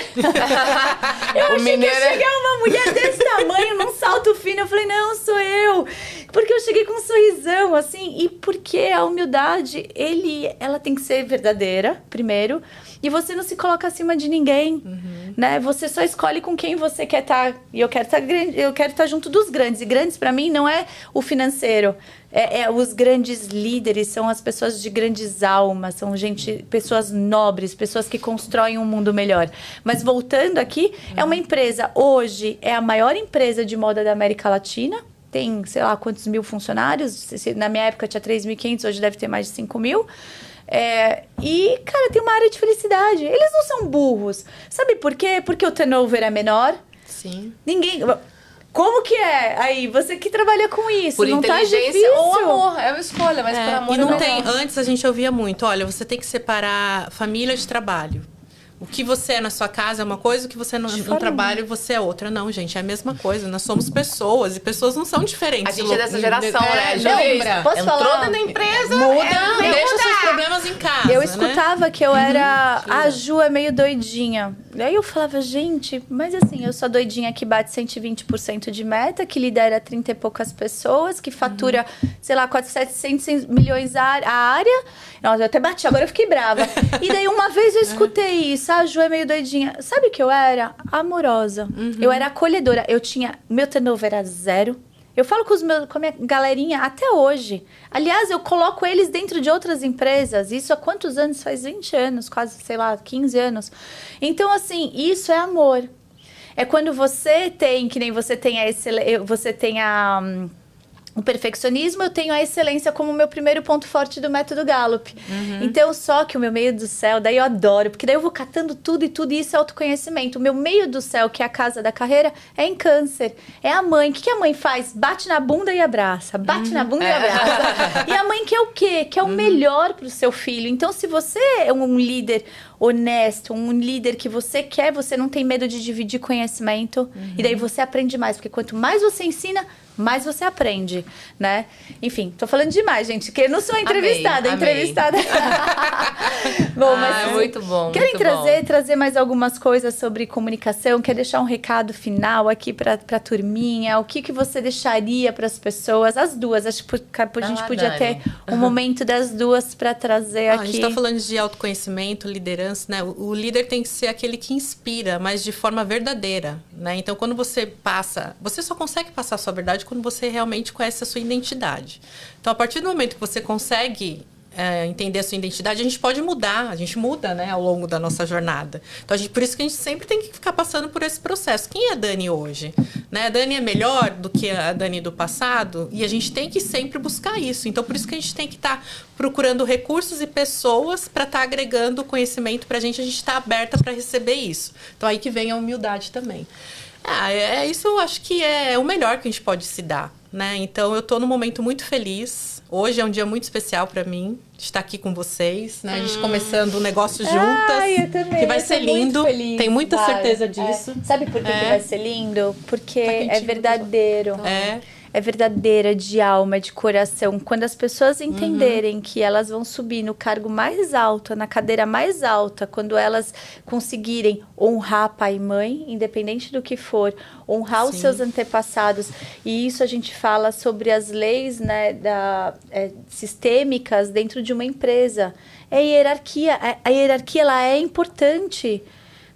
Eu achei que ia chegar uma mulher desse tamanho, num salto fino. Eu falei, não, sou eu. Porque eu cheguei com um sorrisão, assim. E porque a humildade, ela tem que ser verdadeira, primeiro. E você não se coloca acima de ninguém, né? Você só escolhe com quem você quer estar. E eu quero estar junto dos grandes. E grandes, para mim, não é o financeiro. Os grandes líderes, são as pessoas de grandes almas, são pessoas nobres, pessoas que constroem um mundo melhor. Mas voltando aqui, é uma empresa, hoje, é a maior empresa de moda da América Latina. Tem, sei lá, quantos mil funcionários. Na minha época tinha 3.500, hoje deve ter mais de 5.000. E, cara, tem uma área de felicidade. Eles não são burros. Sabe por quê? Porque o turnover é menor.
Sim.
Como que é? Aí, você que trabalha com isso,
por
não
inteligência
tá difícil.
ou amor, é uma escolha, mas por amor
e não
é
tem.
melhor.
Antes a gente ouvia muito, olha, você tem que separar família de trabalho. O que você é na sua casa é uma coisa, o que você no trabalho você é outra. Não, gente, é a mesma coisa. Nós somos pessoas e pessoas não são diferentes.
A gente é dessa geração, né?
Lembra?
Posso falar?
Entrou na empresa,
Deixa seus problemas em casa.
Eu escutava que eu era... A Ju é meio doidinha. Aí eu falava, gente, mas assim, eu sou doidinha que bate 120% de meta, que lidera 30 e poucas pessoas, que fatura, sei lá, 700 milhões a área. Nossa, eu até bati, agora eu fiquei brava. E daí uma vez eu escutei isso, a Ju é meio doidinha. Sabe o que eu era? Amorosa. Eu era acolhedora. Meu turnover era 0. Eu falo com a minha galerinha até hoje. Aliás, eu coloco eles dentro de outras empresas. Isso há quantos anos? Faz 20 anos, quase, sei lá, 15 anos. Então, assim, isso é amor. É quando você tem, que nem você tem o perfeccionismo, eu tenho a excelência como meu primeiro ponto forte do método Gallup. Então, só que o meu meio do céu, daí eu adoro, porque daí eu vou catando tudo e isso é autoconhecimento. O meu meio do céu, que é a casa da carreira, é em Câncer. É a mãe. O que a mãe faz? Bate na bunda e abraça. Bate na bunda e abraça. E a mãe quer o quê? Quer o melhor pro seu filho. Então, se você é um líder honesto, um líder que você quer, você não tem medo de dividir conhecimento. E daí você aprende mais, porque quanto mais você ensina, mais você aprende, né? Enfim, tô falando demais, gente, que eu não sou entrevistada.
Amei.
Entrevistada. Bom, mas
muito bom.
Querem
muito
trazer mais algumas coisas sobre comunicação? Quer deixar um recado final aqui pra turminha? O que você deixaria para as pessoas? As duas, acho que a gente podia ter um momento das duas para trazer aqui.
A gente tá falando de autoconhecimento, liderança, né? O líder tem que ser aquele que inspira, mas de forma verdadeira, né? Então, quando você só consegue passar a sua verdade quando você realmente conhece a sua identidade. Então, a partir do momento que você consegue entender a sua identidade, a gente pode mudar, a gente muda, né, ao longo da nossa jornada. Então, por isso que a gente sempre tem que ficar passando por esse processo. Quem é a Dani hoje? Né? A Dani é melhor do que a Dani do passado e a gente tem que sempre buscar isso. Então, por isso que a gente tem que estar procurando recursos e pessoas para estar agregando conhecimento para a gente está aberta para receber isso. Então, aí que vem a humildade também. Isso eu acho que é o melhor que a gente pode se dar, né? Então, eu tô num momento muito feliz. Hoje é um dia muito especial para mim, estar aqui com vocês, né? A gente começando um negócio juntas,
eu também,
que vai ser lindo. Tenho muita certeza disso.
Sabe por que vai ser lindo? Porque é verdadeiro.
É.
É verdadeira, de alma, de coração. Quando as pessoas entenderem que elas vão subir no cargo mais alto, na cadeira mais alta, quando elas conseguirem honrar pai e mãe, independente do que for, honrar os seus antepassados. E isso a gente fala sobre as leis, né, sistêmicas dentro de uma empresa. É hierarquia. A hierarquia, ela é importante.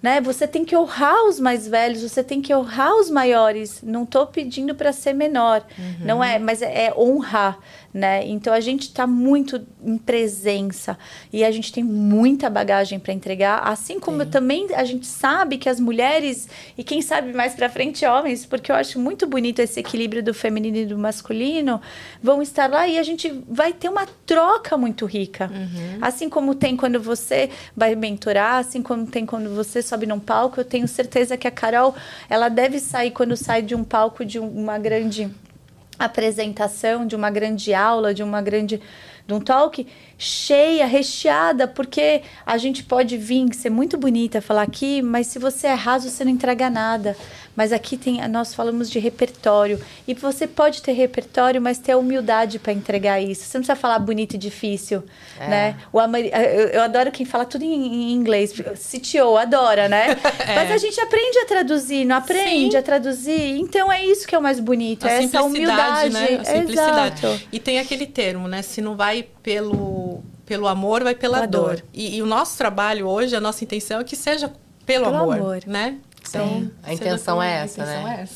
Né? Você tem que honrar os mais velhos, você tem que honrar os maiores. Não estou pedindo para ser menor, não é, mas é honrar, né? Então a gente está muito em presença e a gente tem muita bagagem para entregar, assim como também a gente sabe que as mulheres e quem sabe mais para frente homens, porque eu acho muito bonito esse equilíbrio do feminino e do masculino, vão estar lá e a gente vai ter uma troca muito rica. Assim como tem quando você vai mentorar, assim como tem quando você sobe num palco, eu tenho certeza que a Carol, ela deve sair quando sai de um palco, de uma grande apresentação, de uma grande aula, de um talk, cheia, recheada, porque a gente pode vir, ser muito bonita, falar aqui, mas se você é raso, você não entrega nada. Mas aqui nós falamos de repertório. E você pode ter repertório, mas ter a humildade para entregar isso. Você não precisa falar bonito e difícil, né? Eu adoro quem fala tudo em inglês. CTO, adora, né? Mas a gente aprende a traduzir, não aprende a traduzir. Então, é isso que é o mais bonito. É essa humildade.
Né? A simplicidade.
Exato.
E tem aquele termo, né? Se não vai pelo amor, vai pela dor. E o nosso trabalho hoje, a nossa intenção é que seja pelo amor, né?
Então, a intenção é essa, né?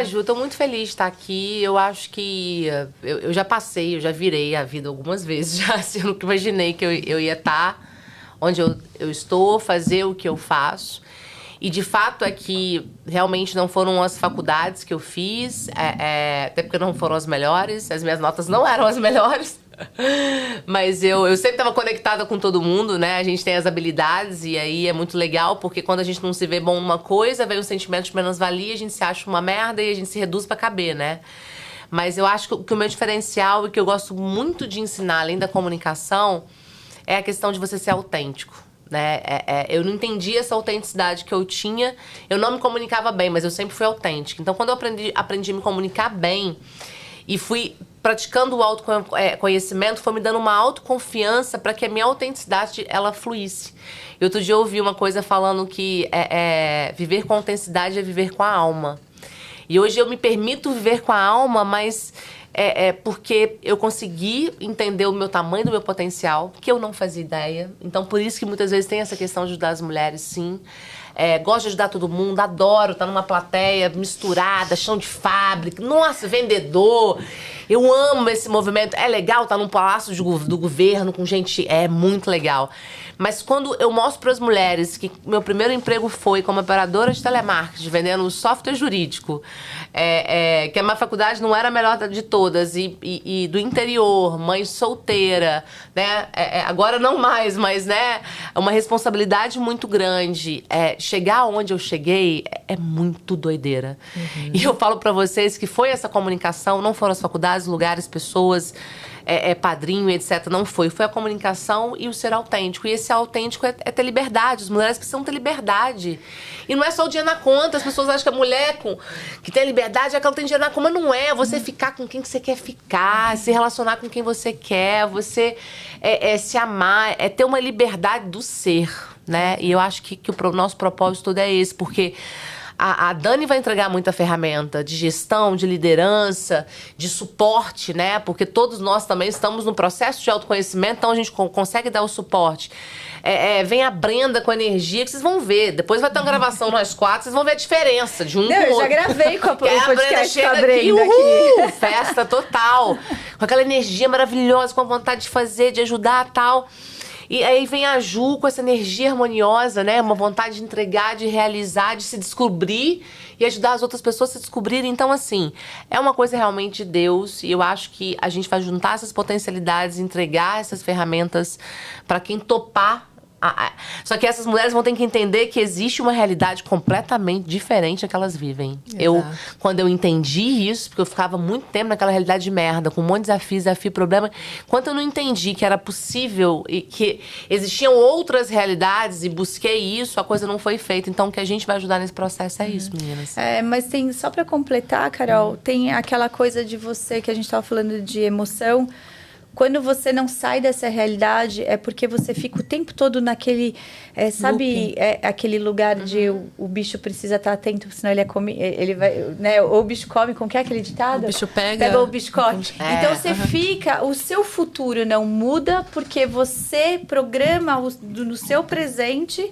Ju, tô muito feliz de estar aqui. Eu acho que eu já passei, eu já virei a vida algumas vezes. Já, assim, eu nunca imaginei que eu ia estar onde eu estou, fazer o que eu faço. E, de fato, é que realmente não foram as faculdades que eu fiz, até porque não foram as melhores, as minhas notas não eram as melhores. Mas eu sempre estava conectada com todo mundo, né? A gente tem as habilidades e aí é muito legal, porque quando a gente não se vê bom numa coisa, vem o sentimento de menos-valia, a gente se acha uma merda e a gente se reduz pra caber, né? Mas eu acho que o meu diferencial e que eu gosto muito de ensinar, além da comunicação, é a questão de você ser autêntico. Né? Eu não entendi essa autenticidade que eu tinha. Eu não me comunicava bem, mas eu sempre fui autêntica. Então, quando eu aprendi a me comunicar bem e fui praticando o autoconhecimento, foi me dando uma autoconfiança para que a minha autenticidade ela fluísse. E outro dia eu ouvi uma coisa falando que viver com autenticidade é viver com a alma. E hoje eu me permito viver com a alma, mas porque eu consegui entender o meu tamanho, do meu potencial, que eu não fazia ideia. Então, por isso que muitas vezes tem essa questão de ajudar as mulheres, sim. Gosto de ajudar todo mundo, adoro estar numa plateia misturada, chão de fábrica. Nossa, vendedor. Eu amo esse movimento. É legal estar num palácio do governo com gente... É muito legal. Mas quando eu mostro para as mulheres que meu primeiro emprego foi como operadora de telemarketing, vendendo software jurídico, que a minha faculdade não era a melhor de todas, e do interior, mãe solteira, né? Agora não mais, mas, né? Uma responsabilidade muito grande. Chegar onde eu cheguei é muito doideira. E eu falo para vocês que foi essa comunicação, não foram as faculdades, lugares, pessoas... padrinho, etc. Não foi. Foi a comunicação e o ser autêntico. E esse autêntico é ter liberdade. As mulheres precisam ter liberdade. E não é só o dinheiro na conta. As pessoas acham que a mulher que tem liberdade é que ela tem dinheiro na conta. Mas não é. Você ficar com quem que você quer ficar, se relacionar com quem você quer, você se amar, ter uma liberdade do ser, né? E eu acho que o nosso propósito todo é esse, porque... A Dani vai entregar muita ferramenta de gestão, de liderança, de suporte, né? Porque todos nós também estamos no processo de autoconhecimento, então a gente consegue dar o suporte. Vem a Brenda com energia, que vocês vão ver. Depois vai ter uma gravação nós quatro, vocês vão ver a diferença de um com o outro.
Eu já gravei com o podcast com a Brenda
aqui. Festa total. Com aquela energia maravilhosa, com a vontade de fazer, de ajudar e tal. E aí vem a Ju com essa energia harmoniosa, né? Uma vontade de entregar, de realizar, de se descobrir e ajudar as outras pessoas a se descobrirem. Então, assim, é uma coisa realmente de Deus. E eu acho que a gente vai juntar essas potencialidades, entregar essas ferramentas para quem topar Só que essas mulheres vão ter que entender que existe uma realidade completamente diferente da que elas vivem. Quando eu entendi isso, porque eu ficava muito tempo naquela realidade de merda, com um monte de desafio, problema. Quando eu não entendi que era possível e que existiam outras realidades e busquei isso, a coisa não foi feita. Então, o que a gente vai ajudar nesse processo é isso, meninas.
Mas tem, só pra completar, Carol, tem aquela coisa de você, que a gente tava falando de emoção. Quando você não sai dessa realidade, é porque você fica o tempo todo naquele... sabe, aquele lugar de o bicho precisa estar atento, senão ele vai... Né? Ou o bicho come, como que é aquele ditado?
O bicho pega...
Pega o bicho come. Então, você fica... O seu futuro não muda porque você programa no seu presente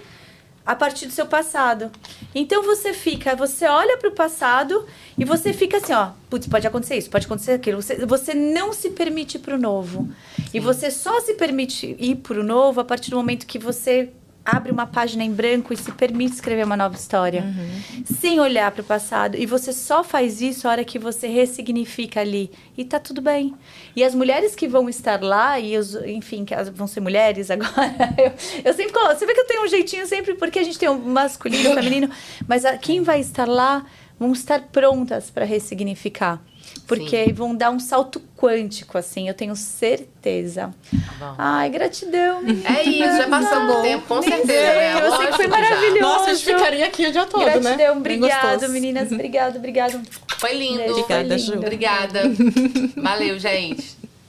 a partir do seu passado. Então, você olha para o passado e você fica assim, ó, putz, pode acontecer isso, pode acontecer aquilo. Você não se permite ir pro novo. Sim. E você só se permite ir pro novo a partir do momento que você abre uma página em branco e se permite escrever uma nova história. Sem olhar para o passado. E você só faz isso a hora que você ressignifica ali. E tá tudo bem. E as mulheres que vão estar lá, enfim, que vão ser mulheres agora, eu sempre coloco. Você vê que eu tenho um jeitinho sempre, porque a gente tem um masculino e feminino, mas quem vai estar lá vão estar prontas para ressignificar. Porque vão dar um salto quântico, assim, eu tenho certeza. Ai, gratidão.
É isso, já passou o tempo, com certeza.
Eu sei que foi maravilhoso.
Nossa, a gente ficaria aqui o dia todo,
gratidão,
né?
Obrigado, meninas. Obrigado.
Foi lindo.
Obrigada, Ju.
Obrigada. Valeu, gente.